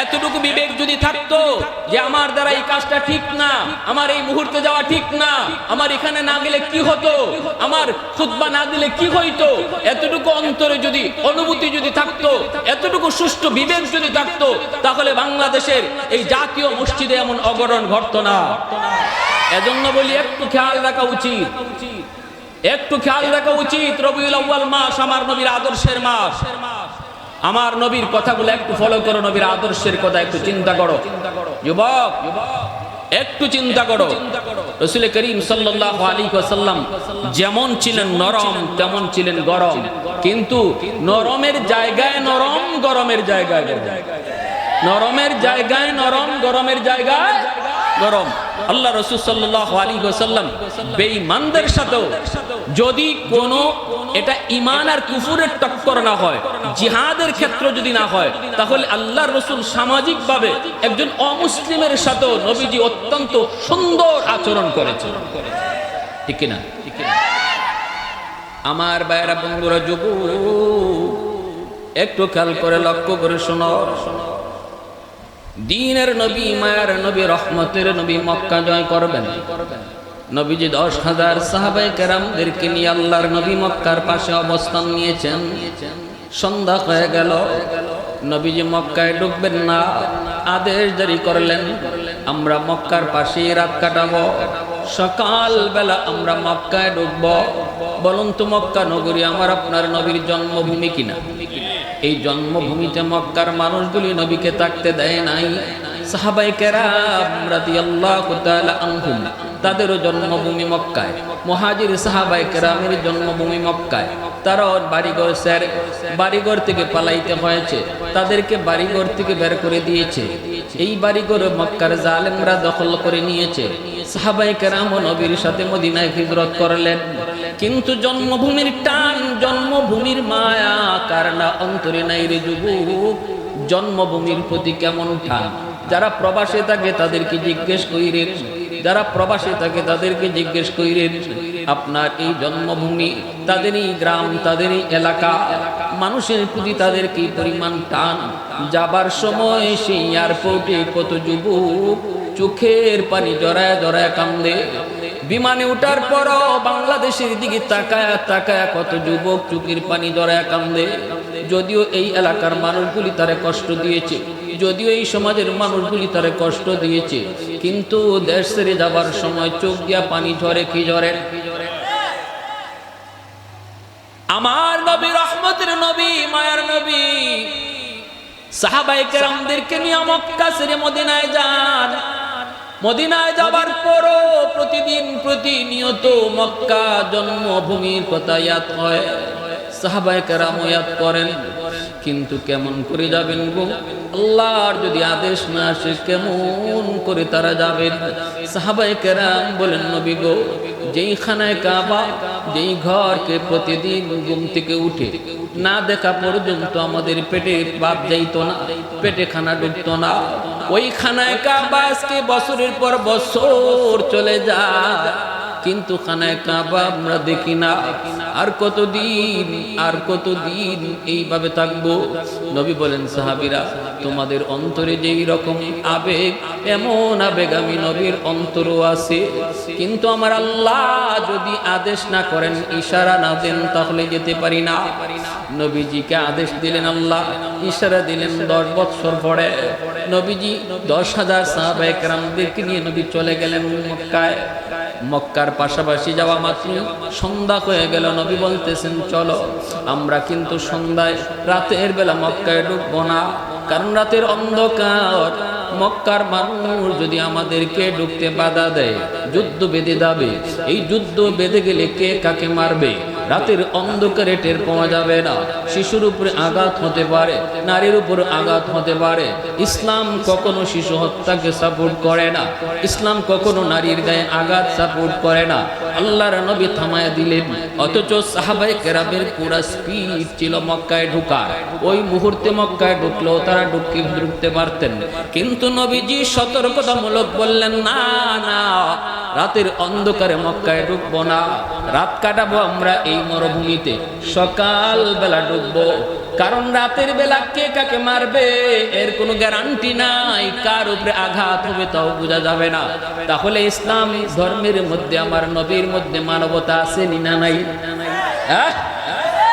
এতটুকু বিবেক যদি থাকতো যে আমার দ্বারা এই কাজটা ঠিক না, আমার এই মুহূর্তে যাওয়া ঠিক না, আমার এখানে না গেলে কি হতো, আমার খুতবা না দিলে কি হইতো, এতটুকু অন্তরে যদি অনুভূতি যদি থাকতো, এতটুকু সুষ্ঠু বিবেক যদি থাকতো, তাহলে বাংলাদেশের এই জাতীয় মসজিদে এমন অগরণ ঘটতো না। এজন্য বলি একটু খেয়াল রাখা উচিত, একটু খেয়াল রাখা উচিত। রবিউল আউয়াল মাস আমার নবীর আদর্শের মাস। আমার নবীর কথাগুলো একটু ফলো করো, নবীর আদর্শের কথা একটু চিন্তা করো। যুবক একটু চিন্তা করো, রাসূল করিম সাল্লাল্লাহু আলাইহি ওয়াসাল্লাম যেমন ছিলেন নরম তেমন ছিলেন গরম, কিন্তু নরমের জায়গায় নরম, গরমের জায়গায় গরম, নরমের জায়গায় নরম, গরমের জায়গায় গরম। আল্লাহ রাসূল সাল্লাল্লাহু আলাইহি ওয়াসাল্লাম বেঈমানদের সাথেও যদি কোনো এটা ঈমান আর কুফরের টক্কর না হয়, জিহাদের ক্ষেত্র যদি না হয়, তাহলে আল্লাহর রাসূল সামাজিকভাবে একজন অমুসলিমের সাথেও নবীজি অত্যন্ত সুন্দর আচরণ করেছেন, ঠিক কিনা? আমার ভাইরা বন্ধুরা, যুবক একটু খেয়াল করে লক্ষ্য করে শোনো। দ্বীনের নবী, মায়ার নবী, রহমতের নবী মক্কা জয় করবেন। নবীজি 10,000 সাহাবায়ে কেরামদেরকে নিয়ে আল্লাহর নবী মক্কার পাশে অবস্থান নিয়েছেন। সন্ধ্যা হয়ে গেল, নবীজি মক্কায় ঢুকবেন না, আদেশ জারি করলেন আমরা মক্কার পাশেই রাত কাটাবো, সকাল বেলা আমরা মক্কায় ঢুকবো। বলুন তো মক্কা নগরী আমার আপনার নবীর জন্মভূমি কিনা? এই জন্মভূমিতে মক্কার মানুষগুলি নবীকে থাকতে দেয় নাই। সাহাবায়ে কেরাম রাদিয়াল্লাহু তাআলা আনহুম তাদেরও জন্মভূমি মক্কায়, মুহাজির সাহাবায়ে কেরামের জন্মভূমি মক্কায়। তারা বাড়িঘর ছেড়ে বাড়িঘর থেকে পালাইতে হয়েছে, তাদেরকে বাড়িঘর থেকে বের করে দিয়েছে। এই বাড়িঘর মক্কার জালেমরা দখল করে নিয়েছে। সাহাবায়ে কেরাম নবীর সাথে মদিনায় হিজরত করলেন, কিন্তু জন্মভূমির টান, জন্মভূমির মায়া কার না অন্তরে নাই রে যুবক? জন্মভূমির প্রতি কেমন টান? যারা প্রবাসে থাকে তাদেরকে জিজ্ঞেস কইরেন, যারা প্রবাসে থাকে তাদেরকে জিজ্ঞেস কইরেন আপনার এই জন্মভূমি, তাদেরই গ্রাম, তাদেরই এলাকা, মানুষের প্রতি তাদের কি পরিমাণ টান? যাবার সময় সেই এয়ারপোর্টে কত যুবক চোখের পানি জড়ায় জড়ায় কান্দে। বিমানে ওঠার পরও বাংলাদেশের দিকে তাকায়া তাকায়া কত যুবক চোখের পানি জড়ায় কান্দে। যদিও এই এলাকার মানুষগুলি তারে কষ্ট দিয়েছে, যদিও এই সমাজের মানুষগুলি তারে কষ্ট দিয়েছে, কিন্তু দেশ ছেড়ে যাবার সময় চোখ দিয়া পানি ঝরে। কি ঝরে? আমার নবী, রহমতের নবী, মায়ার নবী সাহাবায়ে কেরামদেরকে নিয়ে মক্কা ছেড়ে মদিনায় যান। মদিনায় যাবার পরও প্রতিদিন প্রতিনিয়ত মক্কা জন্মভূমির কথা ইয়াদ হয়, সাহাবায়ে কেরাম ইয়াদ করেন, কিন্তু কেমন করে যাবেন গো? আল্লাহর যদি আদেশ না আসে কেমন করে তারা যাবেন? সাহাবায়ে কেরাম বলেন নবী গো, যেই খানায় কাবা, যেই ঘরকে প্রতিদিন ঘুম থেকে উঠে না দেখা পর্যন্ত আমাদের পেটে ভাত যাইতো না, পেটে খানা ঢুকতো না, ওই খানায় কাবা আজকে বছরের পর বছর চলে যায়, কিন্তু খানায় কাবা আমরা দেখি না। আর কতদিন, আর কতদিন এইভাবে থাকবো? নবী বলেন সাহাবীরা, তোমাদের অন্তরে যেই রকম আবেগ, এমন আবেগ আমি নবীর অন্তরও আছে, কিন্তু আমার আল্লাহ যদি আদেশ না করেন, ইশারা না দেন, তাহলে যেতে পারি না। নবীজিকে আদেশ দিলেন আল্লাহ, ইশারা দিলেন। 10 বছর পরে নবীজি 10,000 সাহাবায়ে কেরামদেরকে নিয়ে নবী চলে গেলেন মক্কায়। মক্কার পাশাপাশি যাওয়া মাত্র সন্ধ্যা হয়ে গেল। নবী বলতেছেন চলো আমরা কিন্তু সন্ধ্যায় রাতের বেলা মক্কায় ঢুকবো না, কারণ রাতের অন্ধকার, মক্কার মানুষ যদি আমাদেরকে ঢুকতে বাধা দেয় যুদ্ধ বেঁধে যাবে। এই যুদ্ধ বেঁধে গেলে কে কাকে মারবে রাতের অন্ধকারে টের পাওয়া যাবে না। শিশুর উপরে আঘাত হতে পারে, নারীর উপর আঘাত হতে পারে। ইসলাম কখনো শিশু হত্যাকে সাপোর্ট করে না, ইসলাম কখনো নারীর গায়ে আঘাত সাপোর্ট করে না। আল্লাহর নবী থামায় দিলেন, অথচ সাহাবায়ে কেরামের পুরা স্পিড ছিল মক্কায় ঢোকার। ওই মুহূর্তে মক্কায় ঢুকলেও তারা ঢুকতে পারতেন, কিন্তু নবীজি সতর্কতামূলক বললেন না না, রাতের অন্ধকারে মক্কায় ঢুকবো না, রাত কাটাবো আমরা এই মরুভূমিতে, সকাল বেলা ঢুকবো। কারণ রাতের বেলা কে কাকে মারবে এর কোনো গ্যারান্টি নাই, কার উপরে আঘাত হবে তাও বোঝা যাবে না। তাহলে ইসলাম ধর্মের মধ্যে আমার নবীর মধ্যে মানবতা আছে না নাই?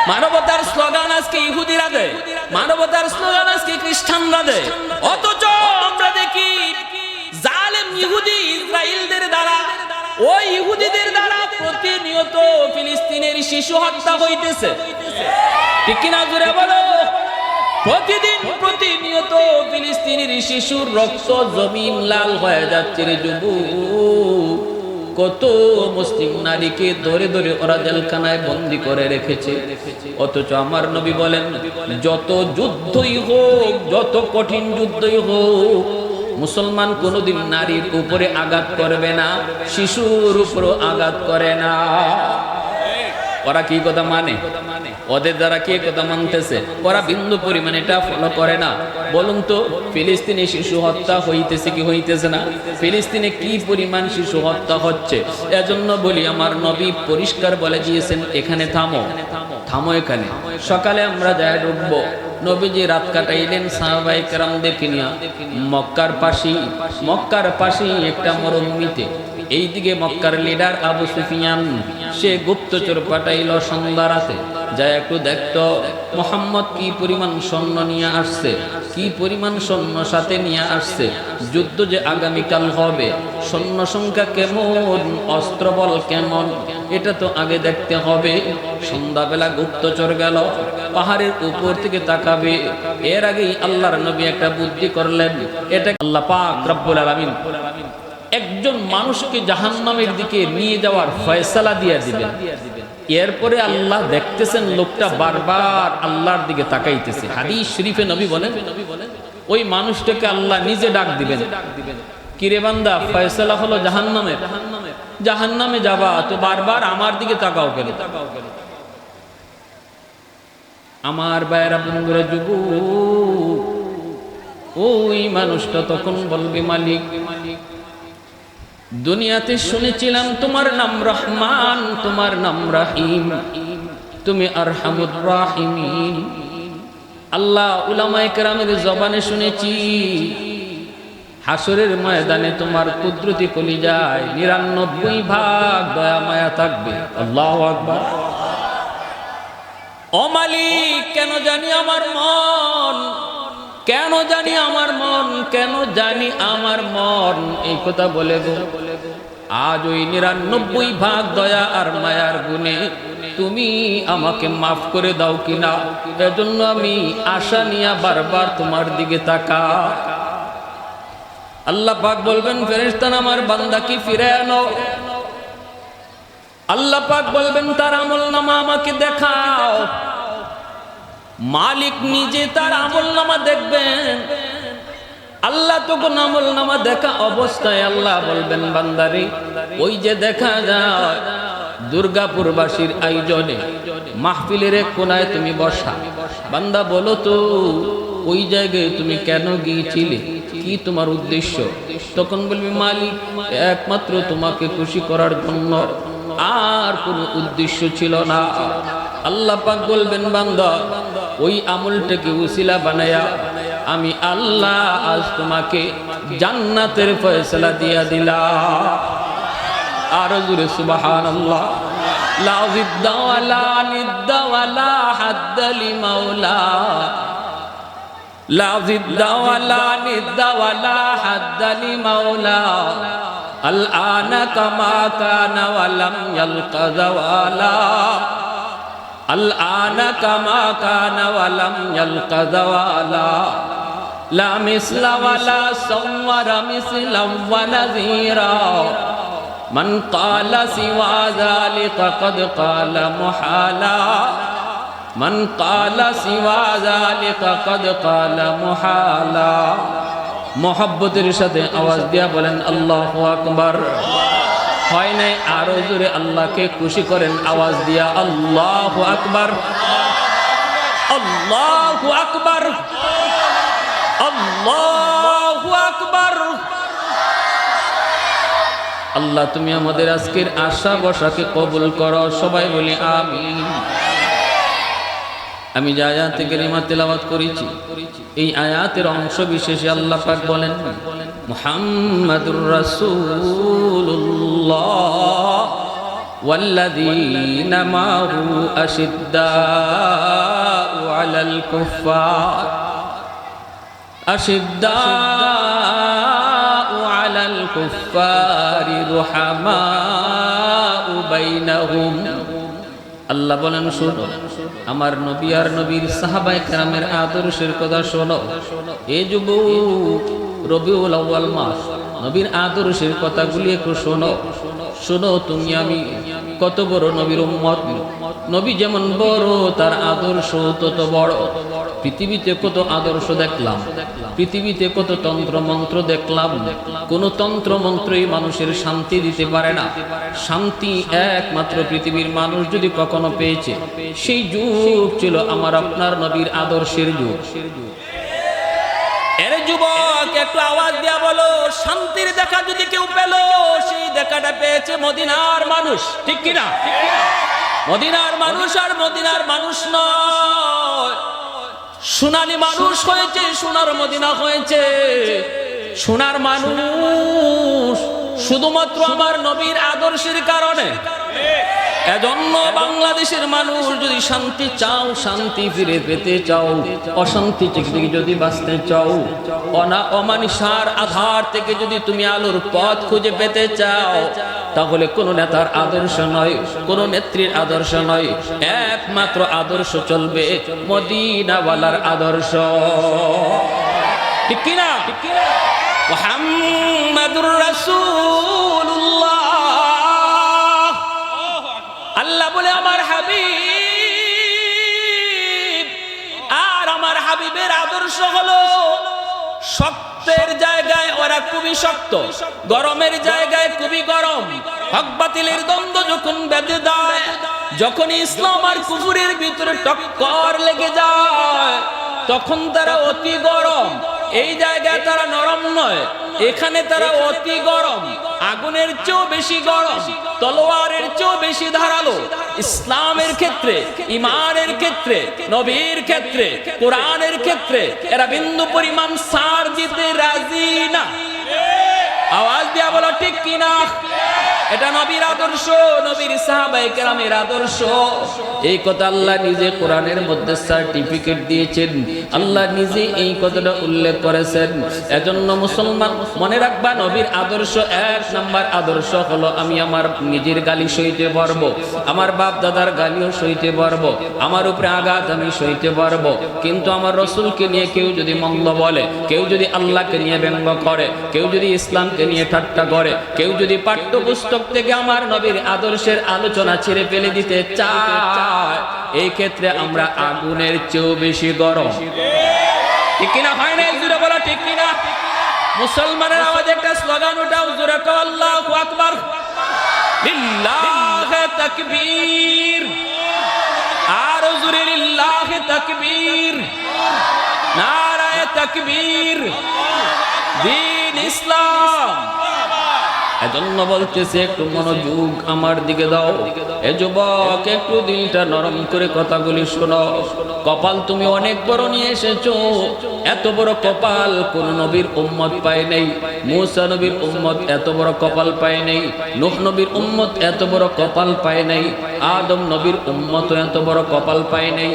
মানবতার স্লোগান আজকে ইহুদিরা দেয়, মানবতার স্লোগান আজকে খ্রিস্টানরা দেয়। অথচ আমরা দেখি জালেম ইহুদি ইসরায়েলদের দ্বারা, ওই ইহুদিদের দ্বারা প্রতিনিয়ত ফিলিস্তিনের শিশু হত্যা হইতেছে। ঠিক কিনা জোরে বলো? প্রতিনিয়ত ফিলিস্তিনের শিশুর রক্ত জমিন লাল হয়ে যাচ্ছে রে যুবক। কত মুসলিম নারীকে ধরে ধরে ওরা জেলখানায় বন্দী করে রেখেছে। অথচ আমার নবী বলেন, যত যুদ্ধই হোক, যত কঠিন যুদ্ধই হোক, মুসলমান কোনোদিন নারীর উপরে আঘাত করবে না, শিশুর উপরও আঘাত করে না। ওরা কি কথা মানে? ওদের দ্বারা কে কথা মানতেছে? ওরা বিন্দু পরিমাণ এটা ফলো করে না। বলুন তো, ফিলিস্তিনে শিশু হত্যা হইতেছে কি হইতেছে না? ফিলিস্তিনে কি পরিমাণ শিশু হত্যা হচ্ছে। এজন্য বলি, আমার নবী পরিষ্কার বলে দিয়েছেন, এখানে থামো, থামো এখানে। সকালে আমরা যাই ঢুকবো। নবীজি রাত কাটাইলেন সাহাবায়ে কেরামদেরকে নিয়ে মক্কার পাশেই একটা মরুভূমিতে। এইদিকে মক্কার লিডার আবু সুফিয়ান, সে গুপ্তচর পাঠাইল সন্ধ্যা রাতে, যা একটু দেখতো মুহাম্মদ কি পরিমাণ সৈন্য নিয়ে আসছে, কি পরিমাণ সৈন্য সাথে নিয়ে আসছে। যুদ্ধ যে আগামীকাল হবে, সৈন্য সংখ্যা কেমন, অস্ত্রবল কেমন, এটা তো আগে দেখতে হবে। সন্ধ্যাবেলা গুপ্তচর গেল, পাহাড়ের উপর থেকে তাকাবে। এর আগেই আল্লাহর নবী একটা বুদ্ধি করলেন। এটা আল্লাহ পাক রব্বুল আলামিন একজন মানুষকে জাহান্নামের দিকে নিয়ে যাওয়ার ফয়সালা দিয়ে দিবেন। এরপরে আল্লাহ দেখতেছেন লোকটা বারবার আল্লাহর দিকে তাকাইতেছে। হাদিস শরীফে নবী বলেন, ওই মানুষটাকে আল্লাহ নিজে ডাক দিবেন, কিরে বান্দা, ফয়সালা হলো জাহান্নামের, জাহান্নামে যাবা, তো বারবার আমার দিকে তাকাও কেন? আমার ভাইয়েরা, বন্ধুরা, যুবক, ওই মানুষটা তখন বলবে, মালিক, দুনিয়াতে শুনেছিলাম তোমার নাম রহমান, তোমার নাম রহিম, তুমি আরহামুর রাহিমিন। আল্লাহ, উলামায়ে কেরামের জবানে শুনেছি হাসরের ময়দানে তোমার কুদরতি কলিজায় ৯৯ ভাগ দয়া মায়া থাকবে। আল্লাহু আকবার। ও মালিক, কেন জানি আমার মন, কেন জানি আমার মন, কেন জানি আমার মন এই কথা বলে গো। আজ ওই ৯৯ ভাগ দয়া আর মায়ার গুণে তুমি আমাকে মাফ করে দাও কিনা, এজন্য আমি আশা নিয়ে বারবার তোমার দিকে তাকা। আল্লাহ পাক বলবেন, ফেরেশতা আমার বান্দাকে ফিরে আনো। আল্লাহ পাক বলবেন, তার আমলনামা আমাকে দেখাও। মালিক নিজে তার আমলনামা দেখবেন। আল্লাহ তখন আমলনামা দেখা অবস্থায় আল্লাহ বলবেন, বান্দারে, ওই যে দেখা যায় দুর্গাপুরবাসীর আয়োজনে মাহফিলের এক কোনায় তুমি বসা, বান্দা বলো তো ওই জায়গায় তুমি কেন গিয়েছিলে, কি তোমার উদ্দেশ্য? তখন বলবি, মালিক, একমাত্র তোমাকে খুশি করার জন্য, আর কোনো উদ্দেশ্য ছিল না। আল্লাহ পাক বলবেন, বান্দা, ওই আমলটাকে উসিলা বানায়া আমি আল্লাহ আজ তোমাকে জান্নাতের ফয়সালা দিয়া দিলাম। আরো জোরে সুবহানাল্লাহ। লা জিদ্দা ওয়ালা নিদ্দা ওয়ালা হাদ্দা লিমাওলা, লা জিদ্দা ওয়ালা নিদ্দা ওয়ালা হাদ্দা লিমাওলা, আল আনা কামা কানা ওয়ালাম ইয়ালকা যাওয়ালা, আল আনা কামা কানা ওয়ালাম ইয়ালকা যাওয়ালা, লা মিসলা ওয়ালা সাওয়ারা মিসলাম ওয়া নাযীরা, মান ক্বালা সিওয়া যালিকা ক্বাদ ক্বালা মুহালা, মান ক্বালা সিওয়া যালিকা ক্বাদ ক্বালা মুহালা। মোহাব্বতের সাথে আওয়াজ দিয়া বলেন আল্লাহু আকবার। হয় নাই? আরো জোরে আল্লাহকে খুশি করেন আওয়াজ দিয়া, আল্লাহু আকবার, আল্লাহু আকবার, আল্লাহু আকবার। আল্লাহ, তুমি আমাদের আজকের আশা বসাকে কবুল করো। সবাই বলি আমিন। আমি যে আয়াতে কারিমা তেলাওয়াত করেছি এই আয়াতের অংশ বিশেষে আল্লাহ পাক বলেন মুহাম্মাদুর রাসূলুল্লাহ ওয়াল্লাযীনা মাহু আশিদ্দাউ আলাল কুফফার আশিদ্দাউ আলাল কুফফারি রুহামাউ বাইনাহুম। আল্লাহ বলেন শোনো আমার নবী আর নবীর সাহাবায়ে কেরামের আদর্শের কথা শোনো। এ যুবক রবিউল আউয়াল মাস নবীর আদর্শের কথাগুলি একটু শোনো। শোনো তুমি আমি কত বড় নবীর উম্মত। নবী যেমন বড় তার আদর্শ তত বড়। পৃথিবীতে কত আদর্শ দেখলাম, পৃথিবীতে কত তন্ত্র মন্ত্র দেখলাম, কোন তন্ত্র মন্ত্রই মানুষের শান্তি দিতে পারে না। শান্তি একমাত্র পৃথিবীর মানুষ যদি কখনো পেয়েছে সেই যুগ ছিল আমার আপনার নবীর আদর্শের যুগ। এর যুবক একটু আওয়াজ দিয়া বলো শান্তির দেখা যদি কেউ পেল সেই দেখাটা পেয়েছে মদিনার মানুষ, ঠিক কিনা? মদিনার মানুষ আর মদিনার মানুষ নয়, সোনালী মানুষ হয়েছে, সোনার মদিনা হয়েছে। সোনার মানুষ শুধুমাত্র আমার নবীর আদর্শের কারণে। এজন্য বাংলাদেশের মানুষ যদি শান্তি চাও, শান্তি ফিরে পেতে চাও, অশান্তি থেকে যদি বাঁচতে চাও, অমানিসার আধার থেকে যদি তুমি আলোর পথ খুঁজে পেতে চাও, তাহলে কোন নেতার আদর্শ নয়, কোন নেত্রীর আদর্শ নয়, একমাত্র আদর্শ চলবে মদিনাওয়ালার আদর্শ, ঠিক কিনা? মুহাম্মাদুর রাসূলুল্লাহ। আল্লাহ বলে আমার হাবিব আর আমার হাবিবের আদর্শ হলো শক্তের জায়গায় ওরা খুবই শক্ত, গরমের জায়গায় খুবই গরম। হক বাতিলের দ্বন্দ্ব যখন বেঁধে দেয়, যখন ইসলাম আর কুফরের ভিতরে টক্কর লেগে যায়, তখন তারা অতি গরম। এই জায়গায় তারা নরম নয়, এখানে তারা অতি গরম, আগুনের চেয়েও বেশি গরম, তলোয়ারের চেয়েও বেশি ধারালো। ইসলামের ক্ষেত্রে, ঈমানের ক্ষেত্রে, নবীর ক্ষেত্রে, কোরআনের ক্ষেত্রে এরা বিন্দু পরিমাণ ছাড় দিতে রাজি না। আওয়াজ দিয়া বলো ঠিক কিনা? এটা নবীর আদর্শ, নবীর সাহাবায়ে কেরামের আদর্শ। এই কথা আল্লাহ নিজে কোরআনের মধ্যে সার্টিফিকেট দিয়েছেন, আল্লাহ নিজে এই কথাটা উল্লেখ করেছেন। এজন্য মুসলমান মনে রাখবা নবীর আদর্শ এক নাম্বার আদর্শ হলো আমি আমার নিজের গালি সইতে পারবো, আমার বাপ দাদার গালিও সইতে পারবো, আমার উপরে আঘাত আমি সইতে পারবো, কিন্তু আমার রসুলকে নিয়ে কেউ যদি মন্দ বলে, কেউ যদি আল্লাহকে নিয়ে ব্যঙ্গ করে, কেউ যদি ইসলামকে নিয়ে ঠাট্টা করে, কেউ যদি পাঠ্যপুস্তক থেকে আমার নবীর আদর্শের আলোচনা ছেড়ে ফেলে দিতে চায়, এই ক্ষেত্রে আমরা আগুনের চেয়েও বেশি গরম, ঠিক কিনা? হয় না? জোরে বলো ঠিক কিনা? মুসলমানের আওয়াজে একটা স্লোগান উঠাও, জোরে কও আল্লাহু আকবার, লিল্লাহি তাকবীর, আর জোরে লিল্লাহি তাকবীর, নারায়ে তাকবীর, দ্বীন ইসলাম। এজন্য বলতেছে একটু মনোযোগ আমার দিকে দাও। এ যুবক একটু দিলটা নরম করে কথাগুলি শোনো। কপাল তুমি অনেক বড় নিয়ে এসেছো, এত বড় কপাল কোন নবীর উম্মত পায় নাই। মূসা নবীর উম্মত এত বড় কপাল পায় নাই, নূহ নবীর উম্মত এত বড় কপাল পায় নাই, আদম নবীর উম্মত এত বড় কপাল পায় নাই।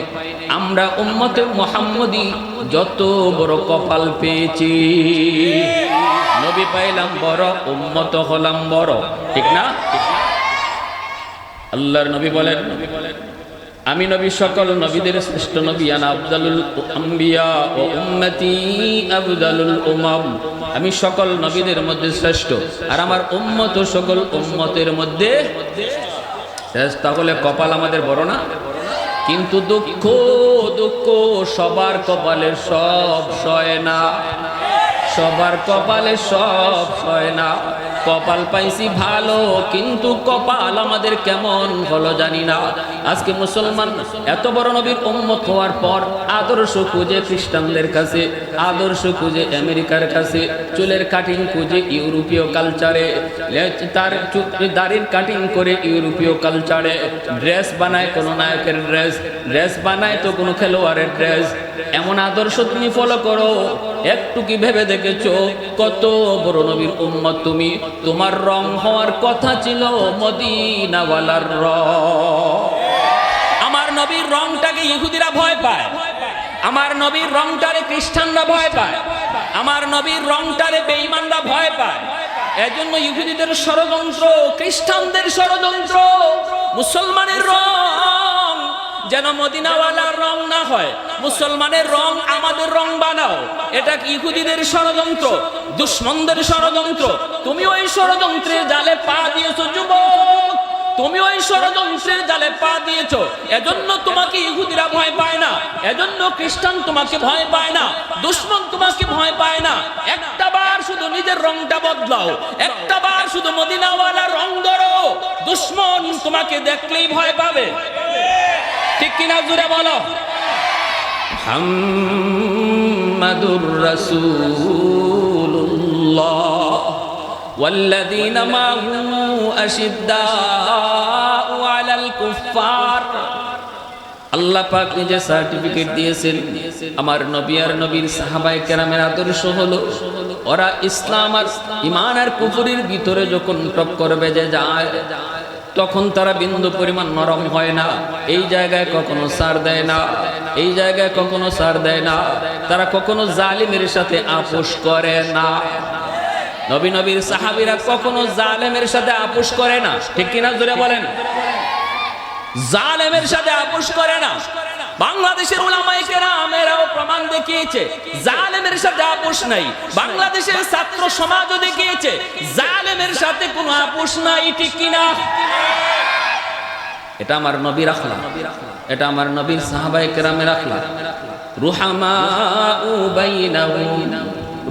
আমরা উম্মতে মুহাম্মদী যত বড় কপাল পেয়েছি, নবী পাইলাম বড়, উম্মত হলাম বড়, ঠিক না? আল্লাহর নবী বলেন আমি নবী সকল নবীদের শ্রেষ্ঠ নবী, আনা আফদালুল আম্বিয়া ও উম্মতি আফদালুল উমাম। আমি সকল নবীদের মধ্যে শ্রেষ্ঠ আর আমার উম্মত সকল উম্মতের মধ্যে শ্রেষ্ঠ। তাহলে কপাল আমাদের বড় না? কিন্তু দুঃখ দুঃখ সবার কপালে সব সয় না, সবার কপালে সব সয় না। কপাল পাইছি ভালো, কিন্তু কপাল আমাদের কেমন হলো জানি না। আজকে মুসলমান এত বড় নবীর উম্মত হওয়ার পর আদর্শ খুঁজে খ্রিস্টানদের কাছে, আদর্শ খুঁজে আমেরিকার কাছে, চুলের কাটিং খুঁজে ইউরোপীয় কালচারে, তার দাড়ির কাটিং করে ইউরোপীয় কালচারে, ড্রেস বানায় কোনো নায়কের ড্রেস, ড্রেস বানায় তো কোনো খেলোয়াড়ের ড্রেস। এমন আদর্শ তুমি ফলো করো, একটু কি ভেবে দেখেছো কত বড় নবীর উম্মত তুমি? তোমার রং হওয়ার কথা ছিল মদিনাওয়ালার রং। আমার নবীর রংটাকে ইহুদিরা ভয় পায়, আমার নবীর রংটারে খ্রিস্টানরা ভয় পায়, আমার নবীর রংটারে বেঈমানরা ভয় পায়। এজন্য ইহুদিদের ষড়যন্ত্র, খ্রিস্টানদের ষড়যন্ত্র, মুসলমানের রং যেন মদিনাওয়ালার রং না হয়, মুসলমানের রং আমাদের রং বানাও। এটা ইহুদিদের ষড়যন্ত্র, দুশমনদের ষড়যন্ত্র। তুমি ওই ষড়যন্ত্রের জালে পা দিয়েছো যুবক, তুমি ওই ষড়যন্ত্রের জালে পা দিয়েছো। এজন্য তোমাকে ইহুদিরা ভয় পায় না, এজন্য খ্রিস্টান তোমাকে ভয় পায় না, দুশমন তোমাকে ভয় পায় না। একটা বার শুধু নিজের রংটা বদলাও, একটা বার শুধু মদিনাওয়ালার রং ধরো, দুশমন তোমাকে দেখলেই ভয় পাবে। ঠিক কিনা জোরে বলো। মুহাম্মাদুর রাসূলুল্লাহ ওয়াল্লাযীনা মা'হু আশিদ্দাউ আলাল কুফফার। আল্লাহ পাক নিজে সার্টিফিকেট দিয়েছেন, আমার নবী আর নবীর সাহাবায়ে কেরামের আদর্শ হলো ওরা ইসলাম আর ঈমান আর কুফরের ভিতরে যখন টক্কর বেজে যায় তখন তারা বিন্দু পরিমাণ নরম হয় না, এই জায়গায় কখনো ছাড় দেয় না, এই জায়গায় কখনো ছাড় দেয় না। তারা কখনো জালিমের সাথে আপোষ করে না। নবীর সাহাবীরা কখনো জালেমের সাথে আপোষ করে না। ঠিক কিনা জোরে বলেন। জালেমের সাথে আপোষ করে না। বাংলাদেশের উলামায়ে কেরামেরাও প্রমাণ দেখিয়েছে জালেমের সাথে আপোষ নাই। বাংলাদেশের ছাত্র সমাজও দেখিয়েছে জালেমের সাথে কোনো আপোষ নাই। ঠিক কিনা? এটা আমার নবীর আখলাক, এটা আমার নবীর সাহাবায়ে কেরামের আখলাক। রুহামাউ বাইনাহুম,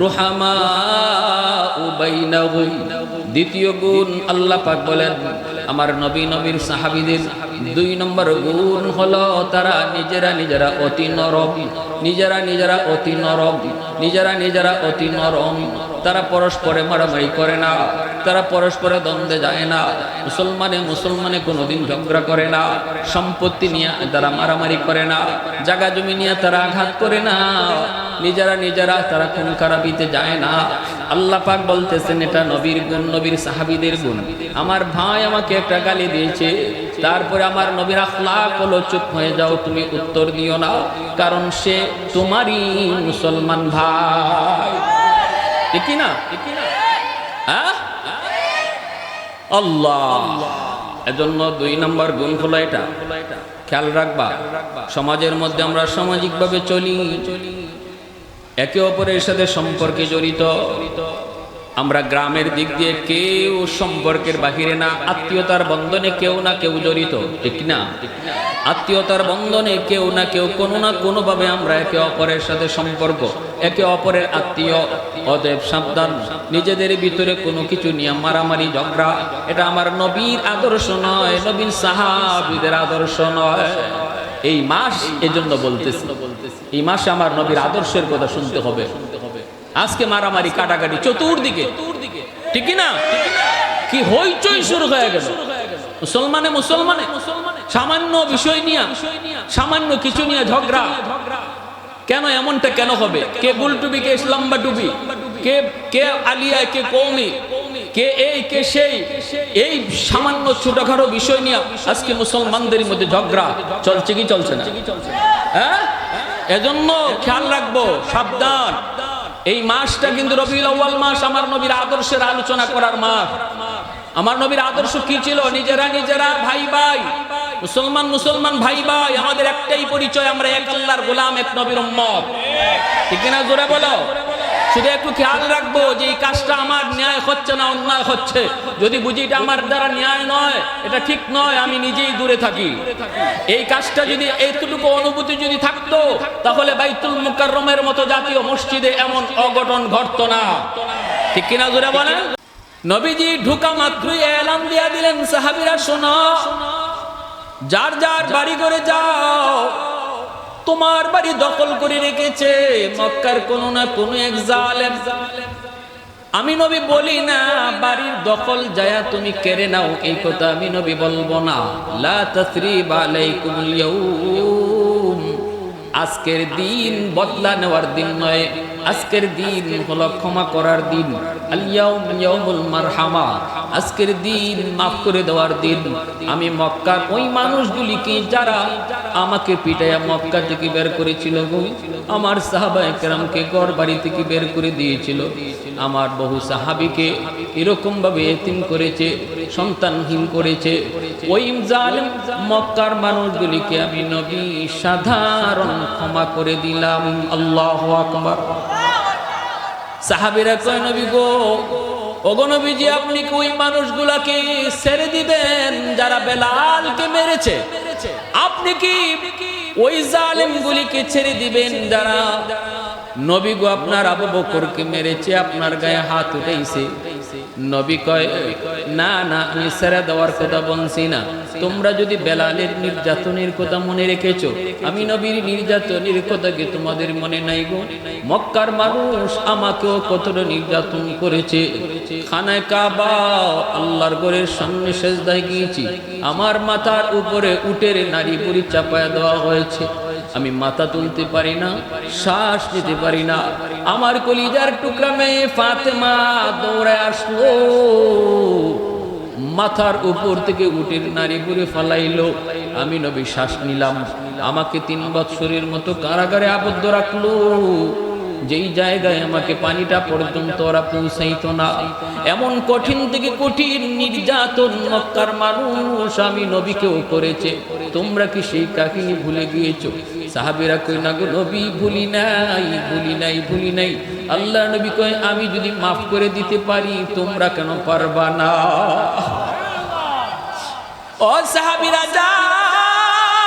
রুহামাউ বাইনাহুম। দ্বিতীয় গুণ আল্লাহ পাক বলেন আমার নবীর সাহাবীদের 2 নম্বর গুণ হলো তারা নিজেরা অতি নরম, নিজেরা অতি নরম, নিজেরা অতি নরম। তারা পরস্পরে মারামারি করে না, তারা পরস্পরে দ্বন্দ্বে যায় না, মুসলমানে কোনোদিন ঝগড়া করে না, সম্পত্তি নিয়ে তারা মারামারি করে না, জায়গা জমি নিয়ে তারা আঘাত করে না, নিজেরা তারা খুন খারাপিতে যায় না। আল্লাহ পাক বলতেছেন এটা নবীর গুণ, নবীর সাহাবীদের গুণ। আমার ভাই আমাকে একটা গালি দিয়েছে, তারপরে আমার নবীর আখলাক হলো চুপ হয়ে যাও, তুমি উত্তর দিও না, কারণ সে তোমারই মুসলমান ভাই। ঠিক না? আল্লাহ। এজন্য 2 নম্বর গুণ হলো এটা, খেয়াল রাখবা। সমাজের মধ্যে আমরা সামাজিকভাবে চলি, একে অপরের সাথে সম্পর্কে জড়িত। আমরা গ্রামের দিক দিয়ে কেউ সম্পর্কের বাহিরে না, আত্মীয়তার বন্ধনে কেউ না কেউ জড়িত। ঠিক না? আত্মীয়তার বন্ধনে কেউ না কেউ কোনো না কোনো ভাবে আমরা একে অপরের সাথে সম্পর্ক, একে অপরের আত্মীয়। অতএব সাবধান, নিজেদের ভিতরে কোনো কিছু নিয়ে মারামারি ঝগড়া, এটা আমার নবীর আদর্শ নয়, নবীর সাহাবীদের আদর্শ নয়। এই মাস এজন্য বলতেছি, এই মাসে আমার নবীর আদর্শের কথা শুনতে হবে। আজকে মারামারি কাটাকাটি চতুর্দিকে, ঠিক না? কি হইচই শুরু হয়ে গেল মুসলমানে সামান্য বিষয় নিয়ে, সামান্য কিছু নিয়ে ঝগড়া। কেন এমনটা কেন হবে? কে গোল টুপি, কে লম্বা টুপি, কে আলিয়া, কে কওমি, কে এই কে সেই, এই সামান্য ছোটখাটো বিষয় নিয়ে আজকে মুসলমানদের মধ্যে ঝগড়া চলছে কি চলছে না? হ্যাঁ, এজন্য খেয়াল রাখবো, সাবধান। এই মাসটা কিন্তু রবিউল আউয়াল মাস, আমার নবীর আদর্শের আলোচনা করার মাস। আমার নবীর আদর্শ কি ছিল? নিজেরা ভাই ভাই, মুসলমান ভাই ভাই, আমাদের একটাই পরিচয়, আমরা এক আল্লাহর গোলাম, এক নবীর উম্মত। ঠিক না? জোরে বলো। শুধু একটু খেয়াল রাখবো যে এই কাজটা আমার ন্যায় হচ্ছে না অন্যায় হচ্ছে। যদি বুঝি এটা আমার দ্বারা ন্যায় নয়, এটা ঠিক নয়, আমি নিজেই দূরে থাকি। এই কাজটা যদি এইটুকু অনুভূতি যদি থাকতো, তাহলে বাইতুল মুকাররমের মতো জাতীয় মসজিদে এমন অঘটন ঘটতো না। ঠিক কিনা জোরে বলেন? নবীজি ঢুকা মাত্রই এলান দিয়া দিলেন, সাহাবীরা শোনো, যার যার বাড়ি করে যাও, তোমার বাড়ি দখল করে রেখেছে মক্কার কোন না কোন এক জালেম। আমি নবী বলি না বাড়ির দখল যায়া তুমি কেড়ে নাও, এই কথা আমি নবী বলবো না। লা তাসরিবা আলাইকুমুল ইয়াউম, আজকের দিন বদলা নেওয়ার দিন নয়, আজকের দিন হলো ক্ষমা করার দিন। আল ইয়াউম ইয়াউমুল মারহামা, আজকের দিন মাফ করে দেওয়ার দিন। আমি মক্কার ওই মানুষগুলিকে যারা আমাকে পিটাইয়া মক্কা থেকে বের করেছিল গো, আমার সাহাবায়ে কেরামকে ঘর বাড়ি থেকে বের করে দিয়েছিল, আমার বহু সাহাবীকে এরকম ভাবে এতিম করেছে, সন্তানহীন করেছে, ওই জালেম মক্কার মানুষগুলিকে আমি নবী সাধারণ ক্ষমা করে দিলাম। আল্লাহু আকবার। সাহাবীরা কয়, নবী গো, ওগো নবীজি, আপনি কি ওই মানুষগুলাকে ছেড়ে দিবেন যারা বেলালকে মেরেছে? আপনি কি ওই জালেমগুলিকে ছেড়ে দিবেন যারা নবী গো আপনার আবু বকরকে মেরেছে, আপনার গায়ে হাত উঠাইছে? নবী কয়, না না, আমি ছেড়ে দেওয়ার কথা বলছি না। তোমরা যদি বেলালের নির্যাতনের কথা মনে রেখেছো, আমি নবীর নির্যাতনের কথা কি তোমাদের মনে নাই গো? মক্কার মানুষ আমাকেও কতটা নির্যাতন করেছে। খানায় কাবা, আল্লাহর ঘরের সামনে সেজদায় গিয়েছি, আমার মাথার উপরে উটের নারী বুড়ি চাপায়া দেওয়া হয়েছে, আমি মাথা তুলতে পারি না, শ্বাস নিতে পারি না। আমার কলিজার টুকরা মেয়ে ফাতেমা দৌড়ায় আসলো, মাথার উপর থেকে উটের নারী বুড়ি ফালাইলো, আমি নবী শ্বাস নিলাম। আমাকে 3 বছরের মতো কারাগারে আবদ্ধ রাখলো, যেই জায়গায় আমাকে পানিটা পর্যন্ত ওরা পৌঁছাইতো না। এমন কঠিন থেকে কঠিন নির্যাতন মক্কার মানুষ আমি নবীকেও করেছে। তোমরা কি সেই কাহিনী ভুলে গিয়েছো? সাহাবীরা কই, না গো নবী, ভুলি নাই, ভুলি নাই, ভুলি নাই। আল্লাহ নবী কয়, আমি যদি মাফ করে দিতে পারি, তোমরা কেন পারবা না? ও সাহাবীরা, যাও,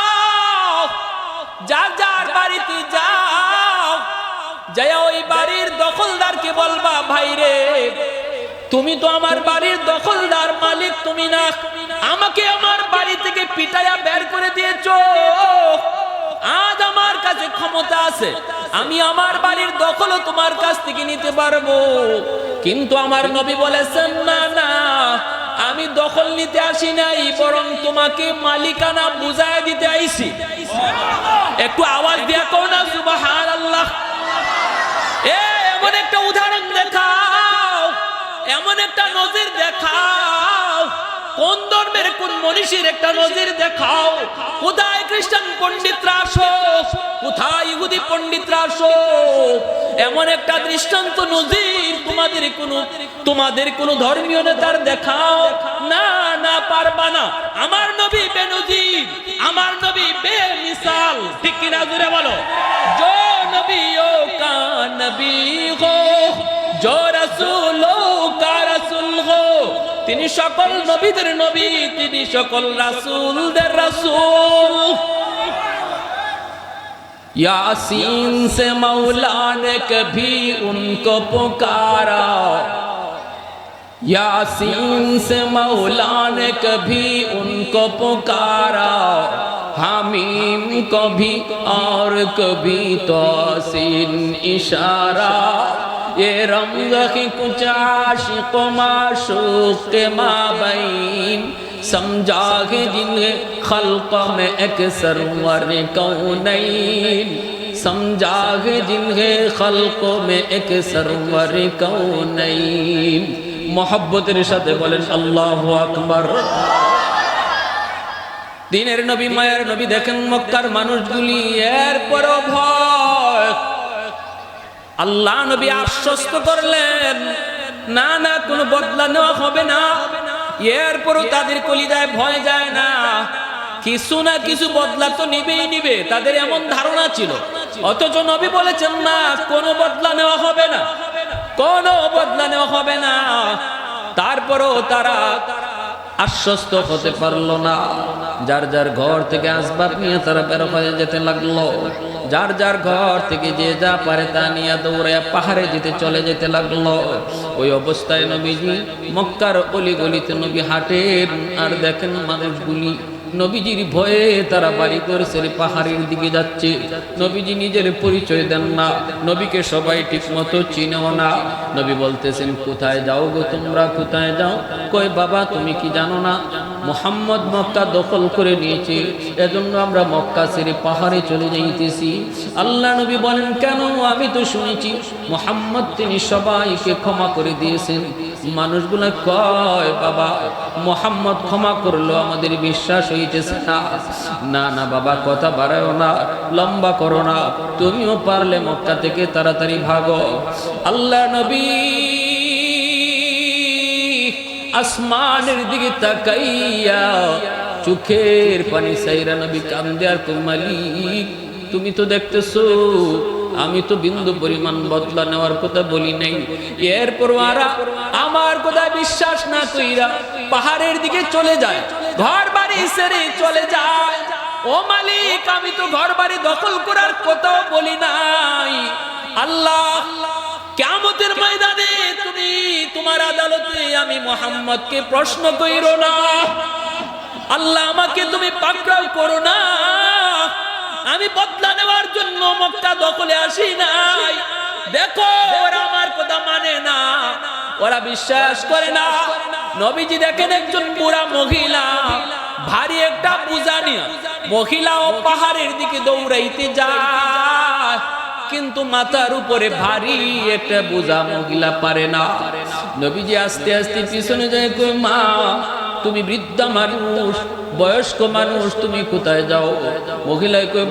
যার যার বাড়িতে যাও, যায়া ওই বাড়ির দখলদারকে বলবা, ভাই রে, তুমি তো আমার বাড়ির দখলদার, মালিক তুমি না, আমাকে আমার বাড়ি থেকে পিটাইয়া বের করে দিয়েছো। আজ আমার কাছে ক্ষমতা আছে, আমি আমার বাড়ির দখলও তোমার কাছ থেকে নিতে পারবো। কিন্তু আমার নবী বলেছেন, না না, আমি দখল নিতে আসি নাই, বরং তোমাকে মালিকানা বুঝায় দিতে আইছি। একটু আওয়াজ দিয়া কও না সুবহানাল্লাহ। এমন একটা উদাহরণ দেখাও, এমন একটা নজির দেখাও, কোন ধর্মের কোন মনীষীর একটা নজির দেখাও। কোথায় খ্রিস্টান পণ্ডিতরা আসো, কোথায় ইহুদি পণ্ডিতরা আসো, এমন একটা দৃষ্টান্ত নজির তোমাদের কোন ধর্মীয় নেতার দেখাও। না না, পারবা না। আমার নবী বেনজির, আমার নবী বেমিসাল, ঠিক কিনা জোরে বলো? जो नबियों का नबी हो, जो रसूलों का रसूल हो, তিনি সকল নবীদের নবী, তিনি সকল রাসূলদের রাসূল। यासीन से मौला ने कभी उनको पुकारा, यासीन से मौला ने कभी उनको पुकारा, हामीम को भी और कभी तोसीन इशारा। ये रमज़ की कुछ आशिक़ माशूक़ के माबैन, समझा है जिन्हें खल्क़ में एक सरवर कौनैन, समझा है जिन्हें खल्क़ में एक सरवर कौनैन। मोहब्बतेर साथे बोलेन अल्लाहु আকবার। দিনের নবী, মায়ের নবী, দেখেন মক্কার মানুষগুলি এরপরও ভয়। আল্লাহ নবী আশ্বস্ত করলেন, না না, কোনো বদলা নেওয়া হবে না। এরপরও তাদের কলিজায় ভয় যায় না, কিছু না কিছু বদলা তো নিবেই নিবে, তাদের এমন ধারণা ছিল। অথচ নবী বলেছেন, না, কোনো বদলা নেওয়া হবে না, কোনো বদলা নেওয়া হবে না। তারপরও তারা আশ্বস্ত হতে পারলো না। যার যার ঘর থেকে আসবাব নিয়ে তারা বের হয়ে যেতে লাগলো। যার যার ঘর থেকে যে যা পারে তা নিয়ে দৌড়ে পাহাড়ে চলে যেতে লাগলো। ওই অবস্থায় নবীজি মক্কার অলিগলিতে নবী হাঁটেন, আর দেখেন মানুষগুলি নবীজির ভয়ে তারা বাড়ি করে সেরে পাহাড়ের দিকে যাচ্ছে। নবীজি নিজের পরিচয় দেন না, নবীকে সবাই ঠিক মতো চিনেও না। নবী বলতেছেন, কোথায় যাও গো তোমরা, কোথায় যাও? কই বাবা তুমি কি জানো না মুহাম্মদ মক্কা দখল করে নিয়েছে, এজন্য আমরা মক্কা ছেড়ে পাহাড়ে চলে যাইতেছি। আল্লাহ নবী বলেন, কেন? আমি তো শুনেছি মুহাম্মদ তিনি সবাইকে ক্ষমা করে দিয়েছেন। মানুষগুলো কয়, বাবা মুহাম্মদ ক্ষমা করলো আমাদের বিশ্বাস হইতেছে না। না না বাবা, কথা বাড়াও না, লম্বা করো না, তুমিও পারলে মক্কা থেকে তাড়াতাড়ি ভাগো। আল্লাহ নবী আসমানের দিকে তাকাইয়া চোখের পানি সাইরা নবী কান্দে আর কই, মালিক তুমি তো দেখতেছো আমি তো বিন্দু পরিমাণ বদলা নেওয়ার কথা বলি নাই, এরপর আমার কথা বিশ্বাস না কইরা পাহাড়ের দিকে চলে যায়, ঘর বাড়ি ছেড়ে চলে যায়। ও মালিক, আমি তো ঘর বাড়ি দখল করার কথা বলি নাই। আল্লাহ কিয়ামতের ময়দানে তুমি তোমার আদালতে আমি মুহাম্মদকে প্রশ্ন কইরো না। আল্লাহ আমাকে তুমি পাকড়াও করো না, আমি বদলা নেওয়ার জন্য মক্কা দখলে আসি নাই। দেখো ওরা আমার কথা মানে না, ওরা বিশ্বাস করে না। নবীজি দেখেন একজন বুড়া মহিলা ভারী একটা বোঝা নিয়ে মহিলাও পাহাড়ের দিকে দৌড়াইতে যায়, কিন্তু মাথার উপরে ভারী একটা বোঝা মহিলা পারে না। নবীজি আস্তে আস্তে পিছনে যায়, কই মা তুমি বৃদ্ধা মানুষ, বয়স্ক মানুষ, তুমি কোথায় যাও? মহিলায় কই,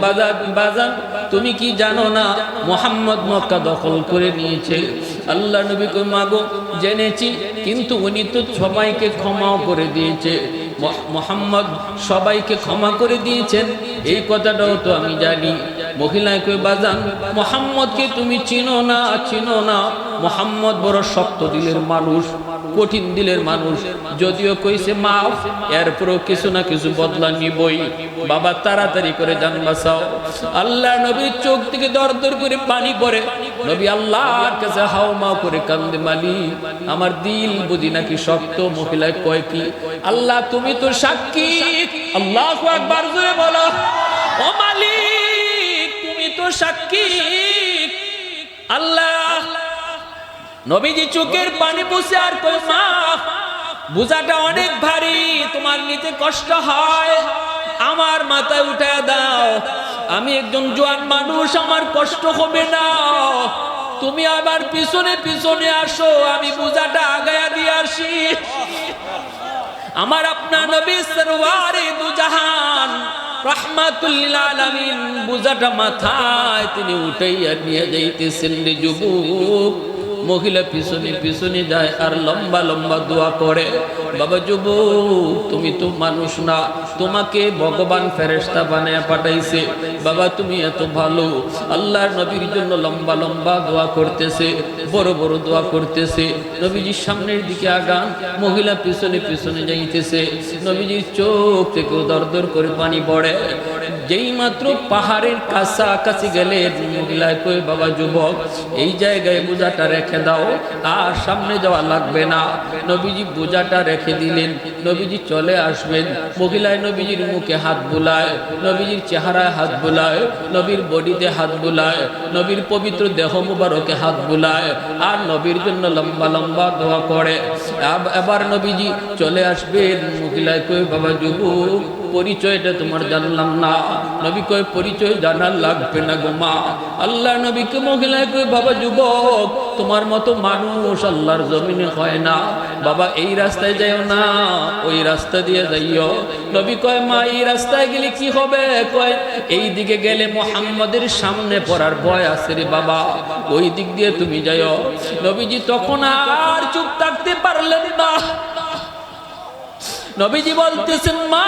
বাজান তুমি কি জানো না মুহাম্মদ মক্কা দখল করে নিয়েছে? আল্লাহ নবী কই, মাগো জেনেছি, কিন্তু উনি তো সবাইকে ক্ষমাও করে দিয়েছে। মুহাম্মদ সবাইকে ক্ষমা করে দিয়েছেন, এই কথাটাও তো আমি জানি। মহিলায় কই, বাজান মুহাম্মদকে তুমি চিনো না, চিনো না। মুহাম্মদ বড় শক্ত দিলের মানুষ, কঠিন দিলের মানুষ, যদিও কইছে মাফ, এরপরও কিছু না কিছু বদলা নিবই। বাবা তাড়াতাড়ি করে জান বাঁচাও। আল্লাহ নবীর চোখ থেকে দর দর করে পানি পড়ে। নবী আল্লাহর কাছে হাওমাও করে কান্দে, মালিক আমার দিল বুঝি নাকি শক্ত। মহিলায় কয় কি, আল্লাহ তুমি তো সাক্ষী। আল্লাহু আকবার জোরে বলো। ও মালিক তুমি তো সাক্ষী। আল্লাহ নবীজি চোখের পানি মুছে আর কই, মা বোঝাটা অনেক ভারী, তোমার নিতে কষ্ট হয়, আমার মাথায় উঠায় দাও। আমি একজন জোয়ান মানুষ, আমার কষ্ট হবে না, তুমি আবার পিছনে পিছনে আসো, আমি বোঝাটা আগায়া দিয়ে আসি। আমার আপনার নবী সরওয়ারে দু জাহান রাহমাতুল লিল আলামিন বোঝাটা মাথায় তিনি উঠাইয়া নিয়ে যাইতেছেন। রে যুবক, মহিলা পিছনে পিছনে যায় আর লম্বা লম্বা দোয়া করে, বাবা যুবক তুমি তো মানুষ না, তোমাকে ভগবান ফেরেশতা বানায় পাঠাইছে, বাবা তুমি এত ভালো। আল্লাহর নবীর জন্য লম্বা লম্বা দোয়া করতেছে, বড় বড় দোয়া করতেছে। নবীজির সামনের দিকে আগান, মহিলা পিছনে পিছনে যাইতেছে। নবীজির চোখ থেকে দর দর করে পানি পড়ে। যেই মাত্র পাহাড়ের কাছাকাছি গেলে মহিলায় কই, বাবা যুবক এই জায়গায় বোঝাটা রেখে দাও, আর সামনে যাওয়া লাগবে না। নবীজি বোঝাটা রেখে দিলেন। নবীজি চলে আসবেন। মহিলায় নবীজির মুখে হাত বুলায়, নবীজির চেহারায় হাত বুলায়, নবীর বডিতে হাত বুলায়, নবীর পবিত্র দেহ মুবারকে হাত বুলায়, আর নবীর জন্য লম্বা লম্বা দোয়া করে। এবার নবীজি চলে আসবেন। মহিলায় কই, বাবা যুবক পরিচয়টা তোমার জানলাম না। নবী কয়, পরিচয় জানার লাগবে না গো মা। আল্লাহ নবীকে মহিলায় কই, বাবা যুবক তোমার মতো মানুষ আল্লাহর জমিনে হয় না, বাবা এই রাস্তায় যাইও না, ওই রাস্তা দিয়ে যাইও। নবী কয়, মা এই রাস্তায় গেলে কি হবে? কয়, এই দিকে গেলে মুহাম্মদের সামনে পড়ার ভয় আছে রে বাবা, ওই দিক দিয়ে তুমি যাইও। নবীজি তখন আর চুপ থাকতে পারলেন না। নবীজি বলতেছেন, মা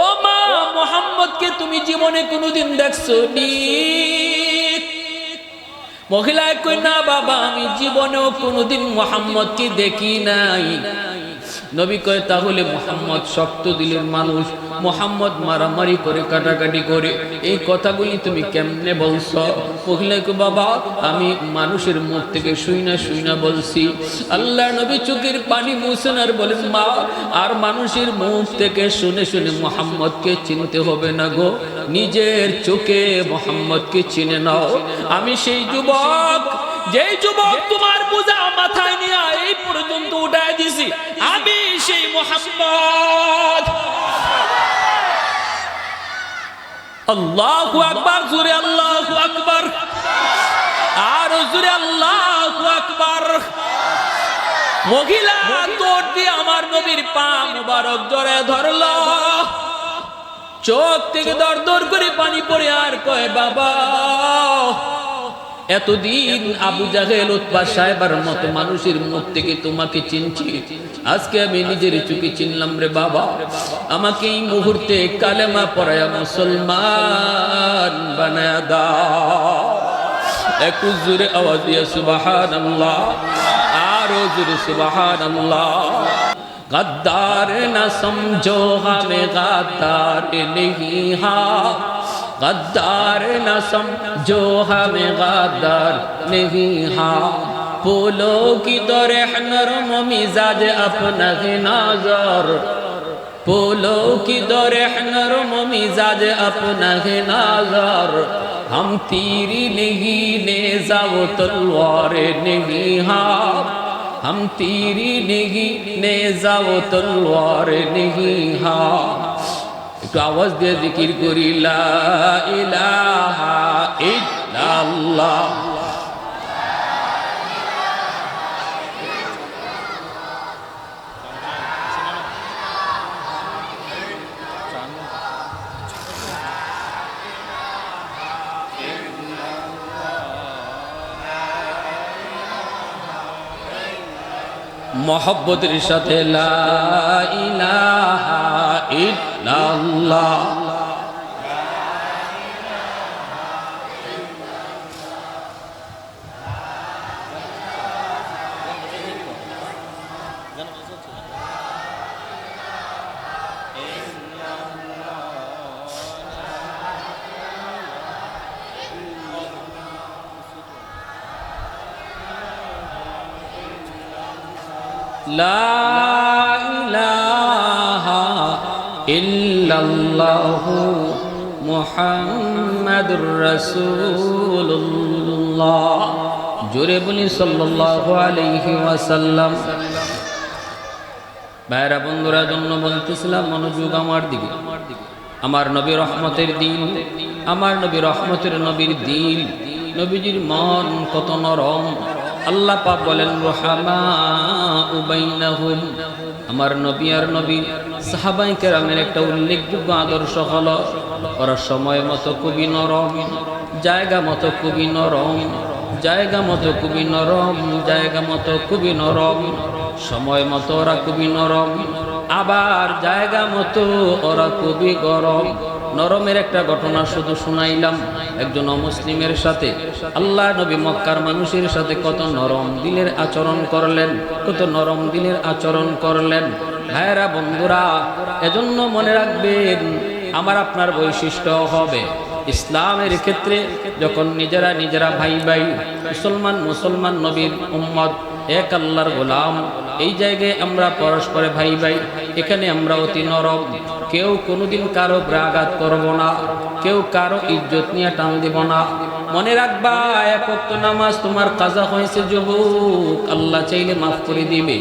ও মা, মুহাম্মদকে তুমি জীবনে কোনোদিন দেখছো নি? মহিলায় কই, না বাবা আমি জীবনেও কোনোদিন মুহাম্মদকে দেখি নাই। নবী কয় তাহলে মুহাম্মদ শক্ত দিলের মানুষ, মুহাম্মদ মারামারি করে কাটাকাটি করে, এই কথাগুলি তুমি কেমনে বলছো? মহিলা কয় বাবা আমি মানুষের মুখ থেকে শুইনা শুইনা বলছি। আল্লাহ নবী চোখের পানি মুছেন আর বলেন মা আর মানুষের মুখ থেকে শুনে শুনে মুহাম্মদকে চিনতে হবে না গো, নিজের চোখে মুহাম্মদকে চিনে নাও। আমি সেই যুবক, যেই যুবক তোমার বোঝা মাথায় নিয়ে এই পর্যন্ত উঠায় দিছি, আমি সেই মুহাম্মদ। আল্লাহু আকবার, জোরে আল্লাহু আকবার, আর জোরে আল্লাহু আকবার। মহিলা দৌড় দিয়ে আমার নবীর পা মুবারক জড়ায় ধরলো, চোখ থেকে দর দর করে পানি পড়ে আর কয় বাবা এতদিন আবু জাহেল উতবা সাহেবের মতো মানুষের মুখ থেকে তোমাকে চিনছি, আজকে আমি নিজের চোখে চিনলাম রে বাবা। আমাকে এই মুহূর্তে কালেমা পড়ায়া মুসলমান বানায়া দাও। একটু জোরে আওয়াজ দিয়া সুবহানাল্লাহ, আরো জোরে সুবহানাল্লাহ। गद्दार न समझो हमें गद्दार नहीं हाँ, गद्दार न समझो हमें गद्दार नहीं हाँ, फूलों की तरह नरम मिजाज अपना है नजर, फूलों की तरह नरम मिजाज अपना है नजर, हम तीरी नहीं नेज़ा वो तलवार नहीं हाँ, हम तीरी नहीं नेज़ा वो तलवार नहीं हाँ। একটু আওয়াজ দিয়ে জিকির করি লা ইলাহা ইল্লাল্লাহ। मोहब्बतेर साथे ला इलाहा इल्लाल्लाह। ला इलाहा इल्लल्लाहु मुहम्मदुर रसूलुल्लाह। जोरे बोली सल्लल्लाहु अलैहि वसल्लम। भाइरा बंधुरा जन्य बोलतेছিলাম মনোযোগ আমার দিকে। আমার নবী রহমতের দিন, আমার নবী রহমতের নবীর দিন, নবীজির মন কত নরম। আল্লাহ পাক বলেন রহমা উবাইনাহুম। আমার নবী আর নবী সাহাবায়ে কেরামের একটা উল্লেখযোগ্য আদর্শ হলো ওরা সময় মতো খুবই নরম, জায়গা মতো খুবই নরম, জায়গা মতো খুবই নরম, জায়গা মতো খুবই নরম, সময় মতো ওরা খুবই নরম, আবার জায়গা মতো ওরা খুবই গরম। নরমের একটা ঘটনা শুধু শুনাইলাম। একজন অমুসলিমের সাথে আল্লাহ নবী মক্কার মানুষের সাথে কত নরম দিলের আচরণ করলেন, কত নরম দিলের আচরণ করলেন। ভাইরা বন্ধুরা, এজন্য মনে রাখবেন আমার আপনার বৈশিষ্ট্য হবে ইসলামের ক্ষেত্রে যখন নিজেরা নিজেরা ভাই ভাই, মুসলমান মুসলমান, নবীর উম্মত, এক আল্লাহর গোলাম, এই জায়গায় আমরা পরস্পরে ভাই ভাই, এখানে আমরা অতি নরম। কেউ কোনোদিন কারো আঘাত করব না, কেউ কারো ইজ্জত নিয়ে টান দিব না। মনে রাখবা এক ওয়াক্ত নামাজ তোমার কাজা হয়েছে যুবক, আল্লাহ চাইলে মাফ করে দিবে,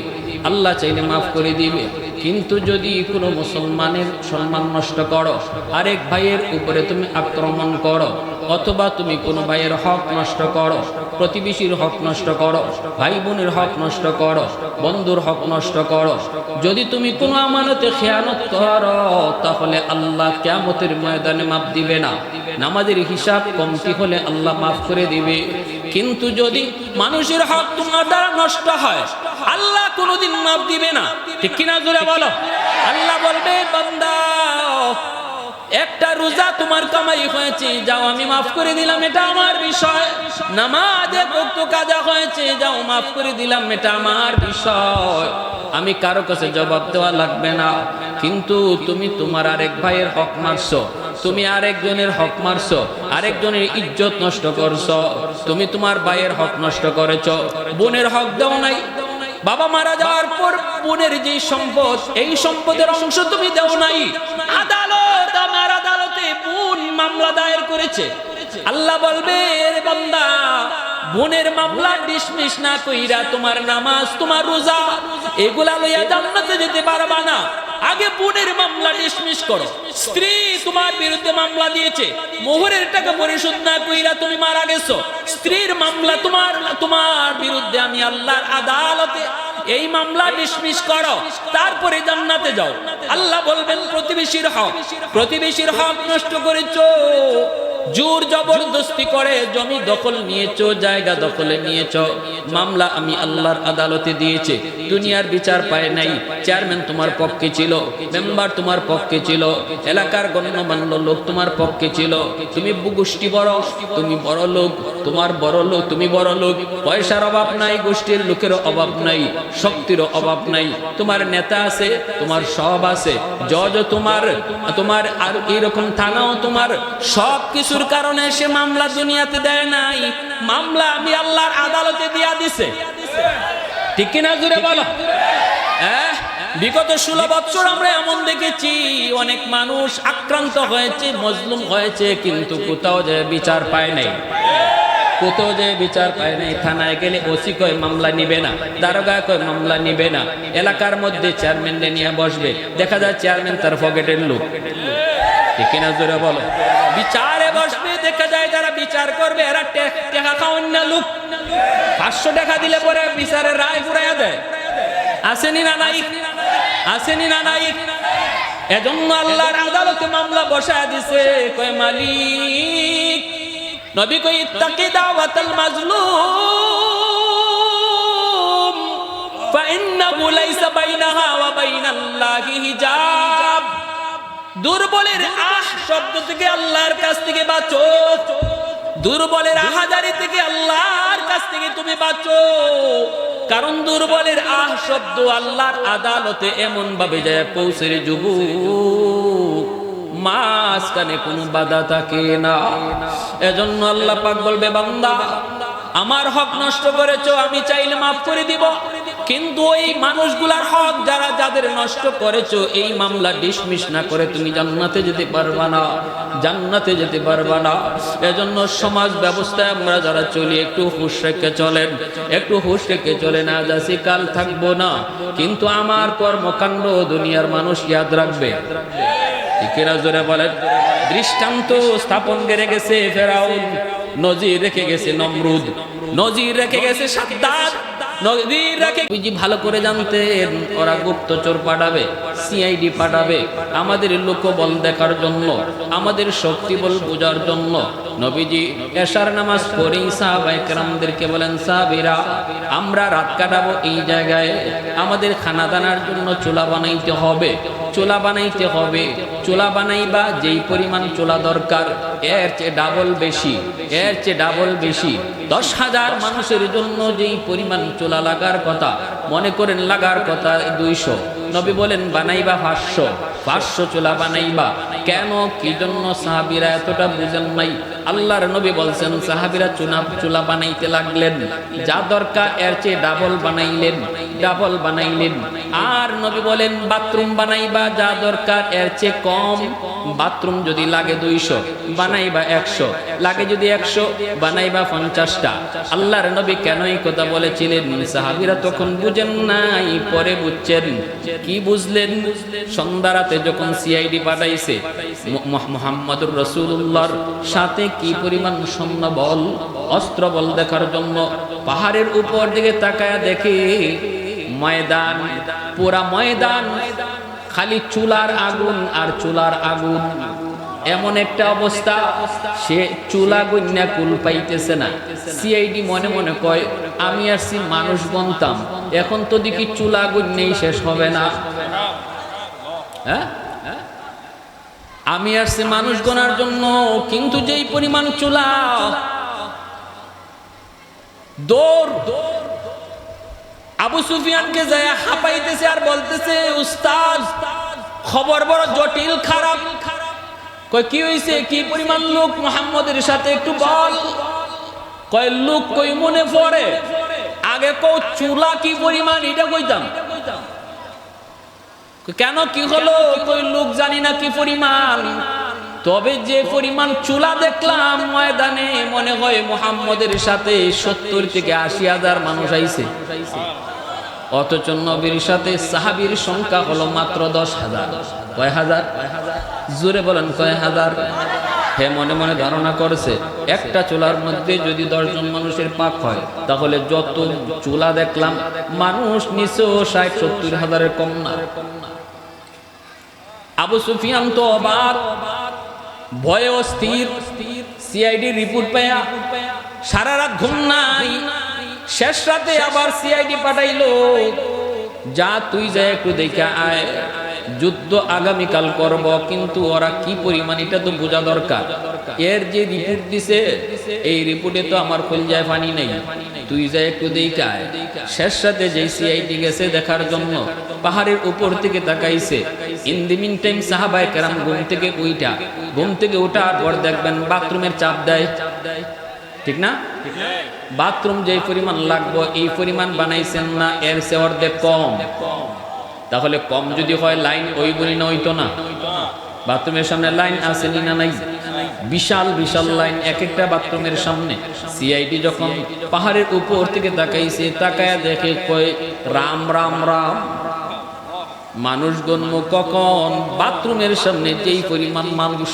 আল্লাহ চাইলে মাফ করে দিবে। কিন্তু যদি কোনো মুসলমানের সম্মান নষ্ট করো, আরেক ভাইয়ের উপরে তুমি আক্রমণ করো, অথবা তুমি কোনো ভাইয়ের হক নষ্ট করো, প্রতিবেশীর হক নষ্ট করো, ভাই বোনের হক নষ্ট করো, বন্ধুর হক নষ্ট করো, যদি তুমি কোনো আমানতে খেয়ানত করো, তাহলে আল্লাহ কিয়ামতের ময়দানে মাফ দিবে না। নামাজের হিসাব কমতি হলে আল্লাহ মাফ করে দিবে। কিন্তু যদি মানুষের হক তোমার দ্বারা নষ্ট হয়, আল্লাহ কোনোদিন মাফ দিবে না। ঠিক কিনা জোরে বলো। আল্লাহ বলবে বান্দা একটা রোজা তোমার কামাই হয়েছে, যাও আমি মাফ করে দিলাম, এটা আমার বিষয়। নামাজ এক ওয়াক্ত কাজা হয়েছে, যাও মাফ করে দিলাম, এটা আমার বিষয়। আমি কারো কাছে জবাব দেওয়া লাগবে না। কিন্তু তুমি তোমার আরেক ভাইয়ের হক মারছো, তুমি আরেকজনের হক মারছো, আরেকজনের ইজ্জত নষ্ট করছো, তুমি তোমার ভাইয়ের হক নষ্ট করেছো, বোনের হক দাও নাই। বাবা মারা যাওয়ার পর বোনের যে সম্পদ, এই সম্পদের অংশ তুমি দাও নাই। আদালত, আমার আদালতে বোন মামলা দায়ের করেছে। আল্লাহ বলবে, রে বান্দা, বোনের মামলা ডিসমিস না কইরা তোমার নামাজ, তোমার রোজা এগুলা লইয়া জান্নাতে যেতে পারবা না। আগে বোনের মামলা ডিসমিস করো। স্ত্রী তোমার বিরুদ্ধে মামলা দিয়েছে, মোহরের টাকা পরিশোধ না কইরা তুমি মারা গেছো, স্ত্রীর মামলা তোমার বিরুদ্ধে আমি আল্লাহর আদালতে এই মামলা ডিসমিস করো, তারপরে জান্নাতে যাও। আল্লাহ বলবেন, প্রতিবেশীর হক নষ্ট করেছো, জোর জবরদস্তি করে জমি দখল নিয়েছো, জায়গা দখলে নিয়েছো, মামলা আমি আল্লাহর আদালতে দিয়েছে, দুনিয়ার বিচার পায় নাই। চেয়ারম্যান তোমার পক্ষে ছিল, মেম্বার তোমার পক্ষে ছিল, এলাকার গণ্যমান্য লোক তোমার পক্ষে ছিল, তুমি গোষ্ঠী বড়, তুমি বড় লোক, তোমার বড় লোক, তুমি বড় লোক, পয়সার অভাব নাই, গোষ্ঠীর লোকের অভাব নাই, শক্তির অভাব নাই, তোমার নেতা আছে, তোমার সব আছে, জজ তোমার আর এরকম থানাও তোমার, সব কিছুর কারণে সে মামলা দুনিয়াতে দেয় নাই, মামলা আমি আল্লাহর আদালতে দিয়া দিছে। ঠিক কিনা জুড়ে বলো? বিগত 16 বছর আমরা এমন দেখেছি, অনেক মানুষ আক্রান্ত হয়েছে, মজলুম হয়েছে, কিন্তু কোথাও যে বিচার পায় নাই, কোথাও যে বিচার পায় নাই। থানায় গেলে ওসি কয় মামলা নিবে না, দারোগা কয় মামলা নিবে না, এলাকার মধ্যে চেয়ারম্যানকে নিয়ে বসবে, দেখা যায় চেয়ারম্যান তার পকেটের লোক। ঠিক কিনা জোরে বলো? বিচারে বসবে, দেখা যায় যারা বিচার করবে এরা টাকা খাওয়ান না লোক, 500 টাকা দিলে পরে বিচারের রায় ঘুরাইয়া দেয়। আসেনি না নাই? আসেনি না নাই? এজন্য আল্লাহর আদালতে মামলা বসায় দিছে। কয় মালিক, নবী কই ইত্তাকি দাওয়াতাল মাজলুম ফাইন্নাহু লাইসা বাইনাহা ওয়া বাইনাল্লাহি হিজাব। দুর্বলের আহ শব্দ থেকে আল্লাহর কাছ থেকে বাঁচো, দুর্বলের আহাজারি থেকে আল্লাহর কাছ থেকে তুমি বাঁচো। কারণ দুর্বলের আহ শব্দ আল্লাহর আদালতে এমন ভাবে যায় পৌঁছে, যুবক মাঝখানে কোনো বাধা থাকে না। এজন্য আল্লাহ পাক বলবে, বান্দা আমার হক নষ্ট করেছো, আমি চাইলে মাফ করে দিব, কিন্তু ওই মানুষগুলার হক যাদের নষ্ট করেছো, এই মামলা ডিসমিস না করে তুমি জান্নাতে যেতে পারবা না, জান্নাতে যেতে পারবা না। এজন্য সমাজ ব্যবস্থায় আমরা যারা চলি, একটু হুঁশ রেখে চলেন, একটু হুঁশ রেখে চলে না যাচ্ছি, কাল থাকবো না, কিন্তু আমার কর্মকাণ্ড দুনিয়ার মানুষ ইয়াদ রাখবে। ঠিকেরা জোরে বলেন? দৃষ্টান্ত স্থাপন করে গেছে ফেরাউন, নজির রেখে গেছে নমরুদ, নজির রেখে গেছে সাদ্দাত, নজির রেখে। ভালো করে জানতেন ওরা গুপ্তচর পাঠাবে, সিআইডি পাঠাবে আমাদের লোকবল দেখার জন্য, আমাদের শক্তি বল বোঝার জন্য। নবীজি এশার নামাজ পড়েই সাহাবায়ে কেরামদেরকে বলেন, সাহাবীরা আমরা রাত কাটাবো এই জায়গায়, আমাদের খানা দানার জন্য চুলা বানাইতে হবে, চুলা বানাইতে হবে। চুলা বানাইবা যেই পরিমাণ চুলা দরকার এর চেয়ে ডাবল বেশি, এর চেয়ে ডাবল বেশি। 10,000 মানুষের জন্য যেই পরিমাণ চুলা লাগার কথা, মনে করেন লাগার কথা 200, নবী বলেন বানাইবা 500 চুলা বানাইবা। কেন, কি জন্য? সাহাবীরা এতটা বুঝেন নাই। আল্লাহর নবী বলছেন, সাহাবীরা চুলা বানাইতে লাগলেন, যা দরকার এর চেয়ে ডাবল বানাইলেন, ডাবল বানাইলেন। আর নবী বলেন বাথরুম বানাইবা যা দরকার এর চেয়ে কম, বাথরুম যদি লাগে 200 বানাইবা 100, লাগে যদি 100 বানাইবা 50টা। আল্লাহর নবী কেন এই কথা বলেছিলেন? সাহাবীরা তখন বুঝেন নাই, পরে বুঝছেন। কি বুঝলেন? সন্ধ্যা রাতে যখন সিআইডি পাঠাইছে মুহাম্মদুর রাসূলুল্লাহর সাথে কি পরিমাণ সৈন্য বল, অস্ত্র বল দেখার জন্য পাহাড়ের উপর দিকে তাকায়া দেখে ময়দান, পুরা ময়দান খালি চুলার আগুন আর চুলার আগুন। এমন একটা অবস্থা, সে চুলা গন্যা কুল পাইতেছে না। সিআইডি মনে মনে কয়, আমি আসছি মানুষ গনতাম, এখন তো দেখি চুলা গন্যেই শেষ হবে না। হ্যাঁ, আমি আসছি মানুষ গনার জন্য, কিন্তু যেই পরিমাণ চুলা, দৌড় আবু সুফিয়ানকে যায় হাঁপাইতেছে আর বলতেছে, উস্তাদ খবর বড় জটিল খারাপ। কয় কি হইছে, কি পরিমাণ লোক মুহাম্মদের সাথে একটু বল। কয় লোক কই মনে পড়ে, আগে কও চুলা কি পরিমাণ এটা কইতাম। কেন কি হলো, কই লোক জানি না কি পরিমাণ, তবে যে পরিমাণ চুলা দেখলাম ময়দানে মনে হয় মুহাম্মদের সাথে 70 থেকে 80,000 মানুষ আইছে। অথচ নবীর সাথে সাহাবীর সংখ্যা হলো মাত্র 10,000। কয় হাজার? জোরে বলেন কয় হাজার? হে মনে মনে ধারণা করছে একটা চুলার মধ্যে যদি 10 জন মানুষের পাক হয়, তাহলে যত চুলা দেখলাম মানুষ নিচেও 60-70 হাজারের কম না। আবু সুফিয়ান তো অবাক, ভয়ে অস্থির। সিআইডি রিপোর্ট পায়া সারা রাত ঘুম নাই। শেষ রাতে আবার সিআইডি পাঠাইলো, যা তুই যা একটু দেখে আয়, যুদ্ধ আগামীকাল করব, কিন্তু ওরা কি পরিমাণ এটা তো বোঝা দরকার। এর যে রিপোর্ট দিছে এই রিপোর্টে তো আমার কলজায় পানি নেই, তুই যা একটু দেখে আয়। শেষ রাতে যে সিআইডি গেছে দেখার জন্য, পাহাড়ের উপর থেকে তাকাইছে। ইন দি মিন টাইম সাহাবায়ে কেরাম ঘুম থেকে ওঠার পর দেখবেন বাথরুমের চাপ দেয়, ঠিক না? বাথরুম যে পরিমাণ লাগবো এই পরিমাণ বানাইছেন না, এর চেয়ে অর্ধেক কম। তাহলে কম যদি হয় লাইন ওই বলি না, হইতো না। বাথরুমের সামনে লাইন আছে না নাই? বিশাল বিশাল লাইন এক একটা বাথরুমের সামনে। সিআইডি যখন পাহাড়ের উপর থেকে তাকাইছে, তাকায়া দেখে কয় রাম রাম রাম, মানুষ গণ্য কখন বাথরুমের সামনে যেই পরিমাণ মানুষ,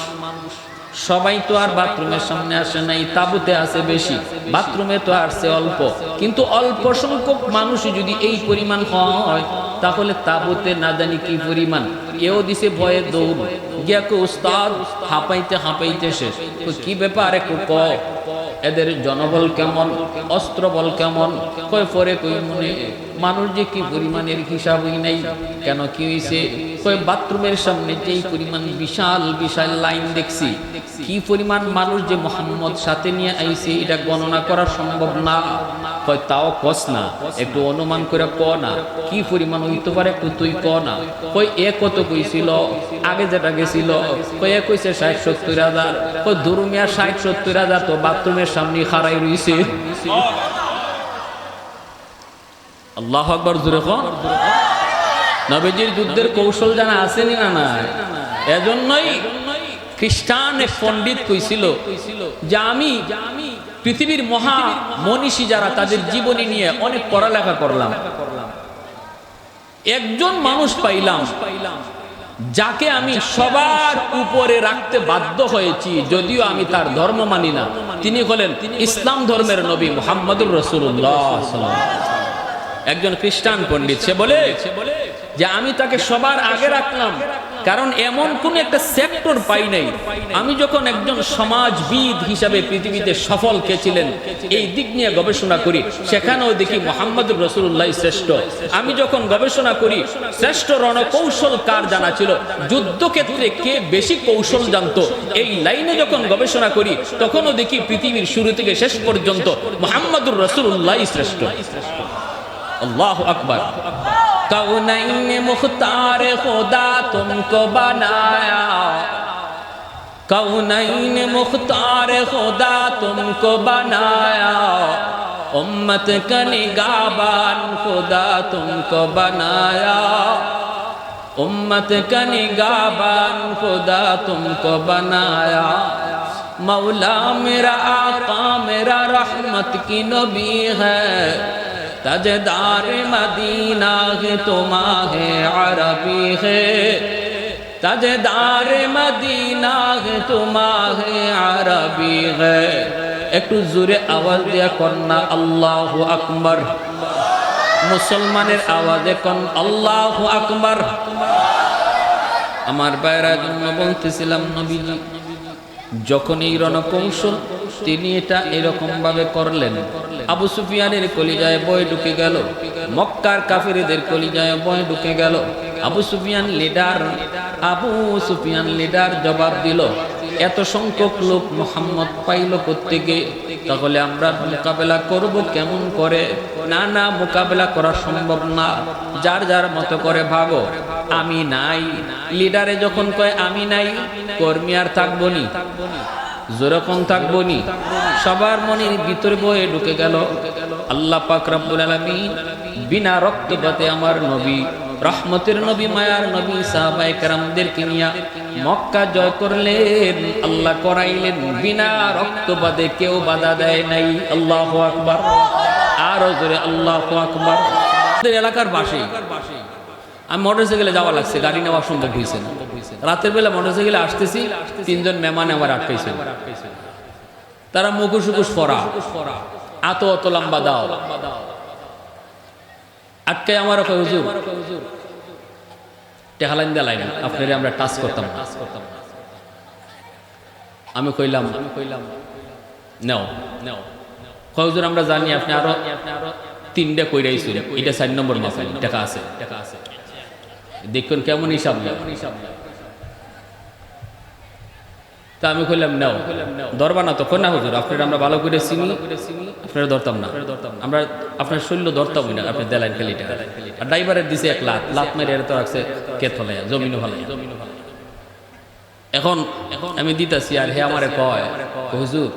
সবাই তো আর বাথরুমের সামনে আসে নাই, তাবুতে আছে বেশি, বাথরুমে তো আসছে অল্প। কিন্তু অল্প সংখ্যক মানুষই যদি এই পরিমাণ হয়, তাহলে তাবুতে না জানি কি পরিমাণ। কেউ দিছে ভয়ে দৌড় গিয়া কো উস্তাদ হাঁপাইতে হাঁপাইতে শেষ। কি ব্যাপার একটু ক, এদের জনবল কেমন, অস্ত্র বল কেমন? কয় পরে কই মনে মানুষ যে কি পরিমাণের হিসাবই নাই। কেন কি হইছে? কয় বাথরুমের সামনে যেই পরিমাণ বিশাল বিশাল লাইন দেখছি, কি পরিমাণ মানুষ যে মুহাম্মদ সাথে নিয়ে আইছে এটা গণনা করা সম্ভব না। কয় তাও কস না, একটু অনুমান করে ক না, কি পরিমাণ হইতে পারে একটু তুই ক না। কই এ কত কইছিল আগে যেটা গেছিল? কই এ কইছে 60-70 হাজার। কই দুরুমিয়া 60-70 হাজার তো বাথরুমের সামনে খাড়াই রইছে। আল্লাহু আকবার, জোরে কোন। নবীজির যুদ্ধের কৌশল জানা আসেনি না নাই? এজন্যই খ্রিস্টান এক পণ্ডিত কইছিল যে আমি পৃথিবীর মহা মনীষী যারা তাদের জীবনী নিয়ে অনেক পড়ালেখা করলাম, একজন মানুষ পাইলাম যাকে আমি সবার উপরে রাখতে বাধ্য হয়েছি, যদিও আমি তার ধর্ম মানি না। তিনি হলেন ইসলাম ধর্মের নবী মুহাম্মদুর রাসূলুল্লাহ সাল্লাল্লাহু আলাইহি ওয়াসাল্লাম। একজন খ্রিস্টান পণ্ডিত, সে বলে যে আমি তাকে সবার আগে রাখলাম কারণ এমন কোন একটা সেক্টর পাই নাই। আমি যখন একজন সমাজবিদ হিসাবে পৃথিবীতে সফল কে ছিলেন এই দিক নিয়ে গবেষণা করি, সেখানেও দেখি মুহাম্মদুর রাসূলুল্লাহ শ্রেষ্ঠ। আমি যখন গবেষণা করি শ্রেষ্ঠ রণকৌশল কার জানা ছিল, যুদ্ধক্ষেত্রে কে বেশি কৌশল জানতো, এই লাইনে যখন গবেষণা করি তখনও দেখি পৃথিবীর শুরু থেকে শেষ পর্যন্ত মুহাম্মদুর রাসূলুল্লাহ শ্রেষ্ঠ। আল্লাহু আকবার। कौनैन मुख्तार खुदा तुमको बनाया, कौनैन मुख्तार खुदा तुमको बनाया, उम्मत का निगाहबान खुदा तुमको बनाया, उम्मत का निगाहबान खुदा तुमको बनाया। मौला मेरा आका मेरा रहमत की नबी है, ताजदार मदीना है तुम्हारे अरबी है, ताजदार मदीना है तुम्हारे अरबी है। একটু জোরে আওয়াজ দিয়া কন্যা আল্লাহু আকবার। মুসলমানের আওয়াজে কোন আল্লাহু আকবার। আমার ভাইরা জন্য বলতেছিলাম, নবীজি যখন এই রণকৌশল তিনি এটা এরকম ভাবে করলেন, আবু সুফিয়ানের কলিজায় ভয় ঢুকে গেল, মক্কার কাফেরদের কলিজায় ভয় ঢুকে গেল। আবু সুফিয়ান লিডার জবাব দিল, এত সংখ্যক লোক মুহাম্মদ পাইল কোত্থেকে? তাহলে আমরা মোকাবেলা করব কেমন করে? না না, মোকাবেলা করা সম্ভব না, যার যার মতো করে ভাগো। আমি নাই, লিডারে যখন কয় আমি নাই, কর্মী আর থাকবো নি, যেরকম থাকবো নি, সবার মনের ভিতরে বয়ে ঢুকে গেল আল্লাহ পাক রব্বুল আলামিন বিনা রক্তপাতে আমার নবী, রহমতের নবী, মায়ার নবী সাহাবায়ে কেরামদেরকে নিয়ে মক্কা জয় করলেন। আল্লাহ করাইলেন বিনা রক্তপাতে, কেউ বাধা দেয় নাই। আল্লাহু আকবার, আরো জোরে আল্লাহু আকবার। আমাদের এলাকার পাশে আমি মোটরসাইকেলে যাওয়া লাগছে, গাড়ি নেওয়া সম্ভব হয়েছে না। রাতের বেলা মোটরসাইকেলে আসতেছি, তিনজন মেহমান আমার আটকাইছে। তারা মুখোশ উকুশ পরা, এত অত লম্বা দাও, আটকাই আমার হুজুর টেহালাইন দেলাই না, আপনারে আমরা টাচ করতাম না। আমি কইলাম নেও নেও, হুজুর আমরা জানি আপনি আরো 3টা কইরাইছিল, এটা 4 নম্বর মাসাইল, টাকা আছে, টাকা আছে, দেখুন কেমন হিসাব। তা আমি কইলাম নাও, ধরবা না তখন না হুজুর, আপনার আমরা ভালো করে চিনি, আপনারা ধরতাম না, আমরা আপনার শৈল্য ধরতাম না, আপনি দেলাইন খালি টাকা। আর ড্রাইভারের দিছে 1 লাখ, লাখ মেরে এর তো রাখছে কেত ফলাইয়া, জমিনও ফলাইয়া। এখন আমি দিতাছি, আর হে আমারে কয় হুজুর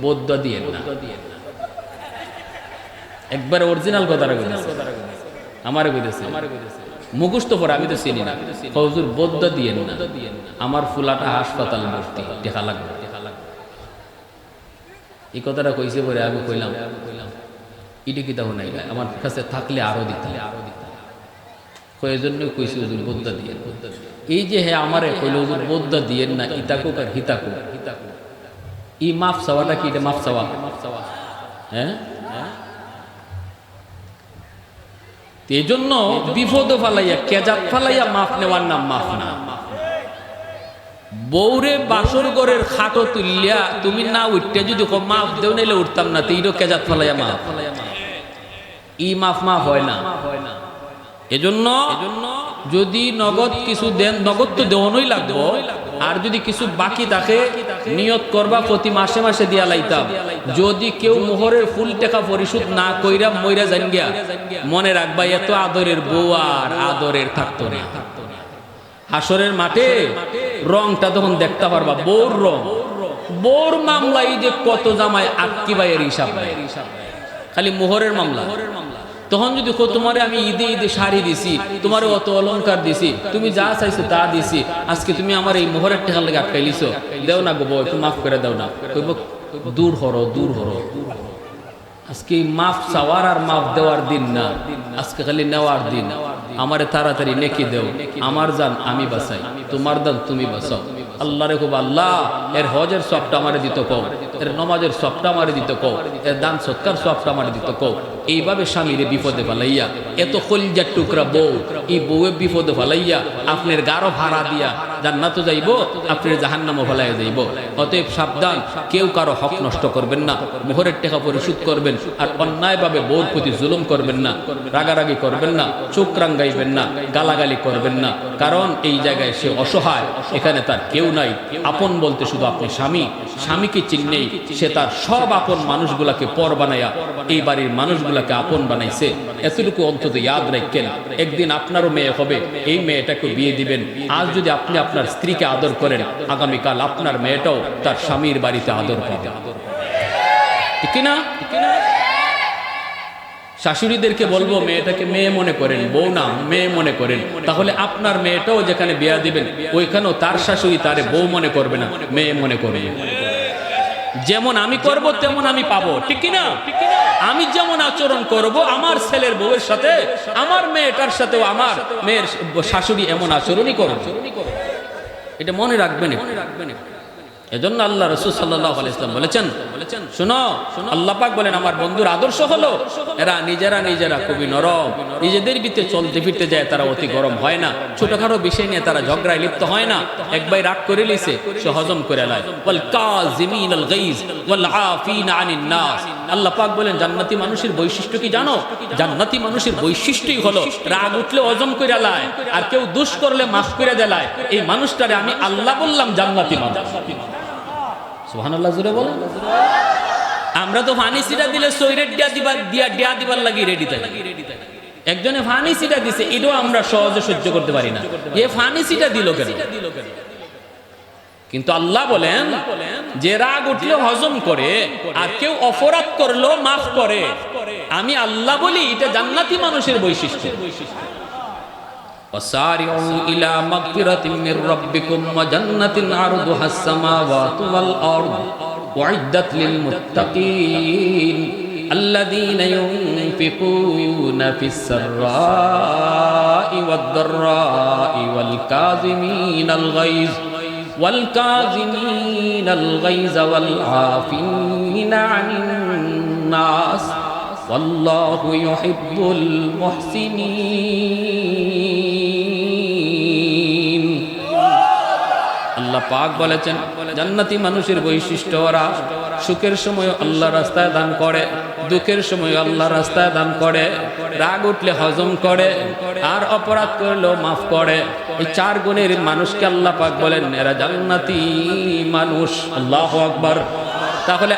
বৌদ্ধ দিয়ে না, একবার অরিজিনাল কথাটা কইতেছে, আমারে কইতেছে মুখস্থ পরে, আমি তো চিনি না। হুজুর বৌদ্ধ দিয়েন না, আমার ফুলাটা হাসপাতাল ভর্তি, দেখা লাগবে। এই কথাটা কইছে পরে আমি কইলাম ইডি কি তাহলে নাই, আমার কাছে থাকলে আরো দিতে, এই জন্যই কইছি হুজুর বৌদ্ধ দিয়েন। এই যে হ্যাঁ আমারে কইল হুজুর বৌদ্ধ দিয়েন না, ইতাকুক আর হিতাকুক, ই মাফ চাওয়াটা কি? এটা মাফ চাওয়া? হ্যাঁ, এই জন্য বিপদ ফালাইয়া, কেজাত ফালাইয়া মাফ নেওয়ার নাম মাফ না। বৌরে বাসর ঘরের খাটো তুলিয়া তুমি না উঠতে যদি মাফ দেও, নাইলে উঠতাম না, তো কেজাত ফালাইয়া মাফ, ই মাফ মাফ হয় না। এজন্য যদি নগদ কিছু দেন, নগদ তো দেওয়ানোই লাগবো, আর যদি কিছু বাকি থাকে নিয়ত করবা প্রতি মাসে মাসে দিয়া লাইতাম। যদি কেউ মোহরের ফুল টাকা পরিশোধ না কইরা মইরা যান গিয়া, মনে রাখবা এত আদরের বউ আর আদরের থাকতো না। হাসরের মাঠে রংটা তখন দেখতে পারবা, বউর রং, বউর মামলাই যে কত জামাই আটকি বাইয়ের হিসাব নাই, খালি মোহরের মামলা। তখন যদি তোমারে আমি ঈদে ঈদে শাড়ি দিছি, তোমারে অত অলংকার দিছি, তুমি যা চাইছো তা দিছি, আজকে তুমি আমার এই মোহরের টাকার লাগে আটকাইলিছো, দেও না গো বউ, একটু মাফ করে দাও না। কইব দূর হরো, দূর হরো। আজকে মাফ চাওয়ার আর মাফ দেওয়ার দিন না, আজকে খালি নেওয়ার দিন। আমারে তাড়াতাড়ি নেকি দেও, আমার জান আমি বাঁচাই, তোমার দান তুমি বাঁচাও। আল্লাহ রে খুব আল্লাহ এর হজের সবটা আমারে দিত কও, এর নমাজের সবটা আমারে দিত কও, এর দান সৎকার সবটা আমারে দিত কও। এইভাবে স্বামীরে বিপদে ফেলাইয়া, এত কলিজার টুকরা বউ, এই বউয়ে বিপদে ফেলাইয়া আপনার গারো ভাড়া দিয়া জান্নাতও যাইব, আপনার জাহান্নামও ফেলাইয়া যাইব। অতএব সাবধান, কেউ কারো হক নষ্ট করবেন না, মোহরের টাকা পরিশোধ করবেন, আর অন্যায়ভাবে বউর প্রতি জুলুম করবেন না, রাগারাগি করবেন না, চোখ রাঙ্গাইবেন না, গালাগালি করবেন না। কারণ এই জায়গায় সে অসহায়, এখানে তার কেউ নাই। আপন বলতে শুধু আপনি স্বামী, স্বামীকে চিনলেই সে তার সব আপন মানুষগুলাকে পর বানাইয়া এই বাড়ির মানুষগুলাকে আপন বানাইছে। এতটুকু অন্তত ইয়াদ রাখেন, একদিন আপনারও মেয়ে হবে, এই মেয়েটাকে বিয়ে দিবেন। আজ যদি আপনি আপনার স্ত্রীকে আদর করেন, আগামীকাল আপনার মেয়েটাও তার স্বামীর বাড়িতে আদর পাবে, ঠিক না? শাশুড়িদেরকে বলবো মেয়েটাকে মেয়ে মনে করেন, বউ না মেয়ে মনে করেন। তাহলে আপনার মেয়েটাও যেখানে বিয়া দিবেন, ওইখানেও তার শাশুড়ি তারে বউ মনে করবে না, মেয়ে মনে করবে। যেমন আমি করব তেমন আমি পাবো, ঠিক কিনা? আমি যেমন আচরণ করব আমার ছেলের বউয়ের সাথে, আমার মেয়েটার সাথেও আমার মেয়ের শাশুড়ি এমন আচরণই করবে। এটা মনে রাখবেন। এজন্য আল্লাহ রাসূল সাল্লাল্লাহু আলাইহি ওয়াসাল্লাম বলেছেন, শুনো, আল্লাহ পাক বলেন আমার বন্ধুর আদর্শ হলো এরা নিজেরা খুবই নরম, নিজেদের ভিতরে চলতে ফিরতে যায় তারা অতি গরম হয় না, ছোটখাটো বিষয় নিয়ে তারা ঝগড়ায় লিপ্ত হয় না। একবার রাগ করে লিছে সে হজম করে নেয়। ওয়াল কাযিমিনাল গাইজ ওয়াল আফিনা আনিন নাস, আল্লাহ পাক বলেন জান্নাতি মানুষের বৈশিষ্ট্য কি জানো? জান্নাতি মানুষের বৈশিষ্ট্যই হলো রাগ উঠলে হজম করে লায়, আর কেউ দোষ করলে মাফ করে দেলায়। এই মানুষটারে আমি আল্লাহ বললাম জান্নাতি মানুষ। সুবহানাল্লাহ জোরে বলেন। আমরা তো ফানি সিটা দিলে সৈরেট দিয়া দিবার লাগি রেডি থাকি। একজনে ফানি সিটা দিছে, এটাও আমরা সহজে সহ্য করতে পারি না, এ ফানি সিটা দিল কেন? কিন্তু আল্লাহ বলেন যে রাগ উঠলে হজম করে, আর কেউ অপরাধ করলো মাফ করে, আমি আল্লাহ বলি এটা জান্নাতি মানুষের বৈশিষ্ট্য। وسارعوا إلى مغفرة من ربكم وجنة عرضها السماوات والأرض أعدت للمتقين الذين ينفقون في السراء والضراء والكاظمين الغيظ والعافين عن الناس والله يحب المحسنين। আল্লাহ পাক বলেছেন জান্নাতি মানুষের বৈশিষ্ট্য ওরা সুখের সময় আল্লাহ রাস্তায় দান করে, দুঃখের সময় আল্লাহ রাস্তায় দান করে, রাগ উঠলে হজম করে, আর অপরাধ করলেও মাফ করে। এই চার গুণের মানুষকে আল্লাহ পাক বলেন এরা জান্নাতি মানুষ। আল্লাহু আকবার। তাহলে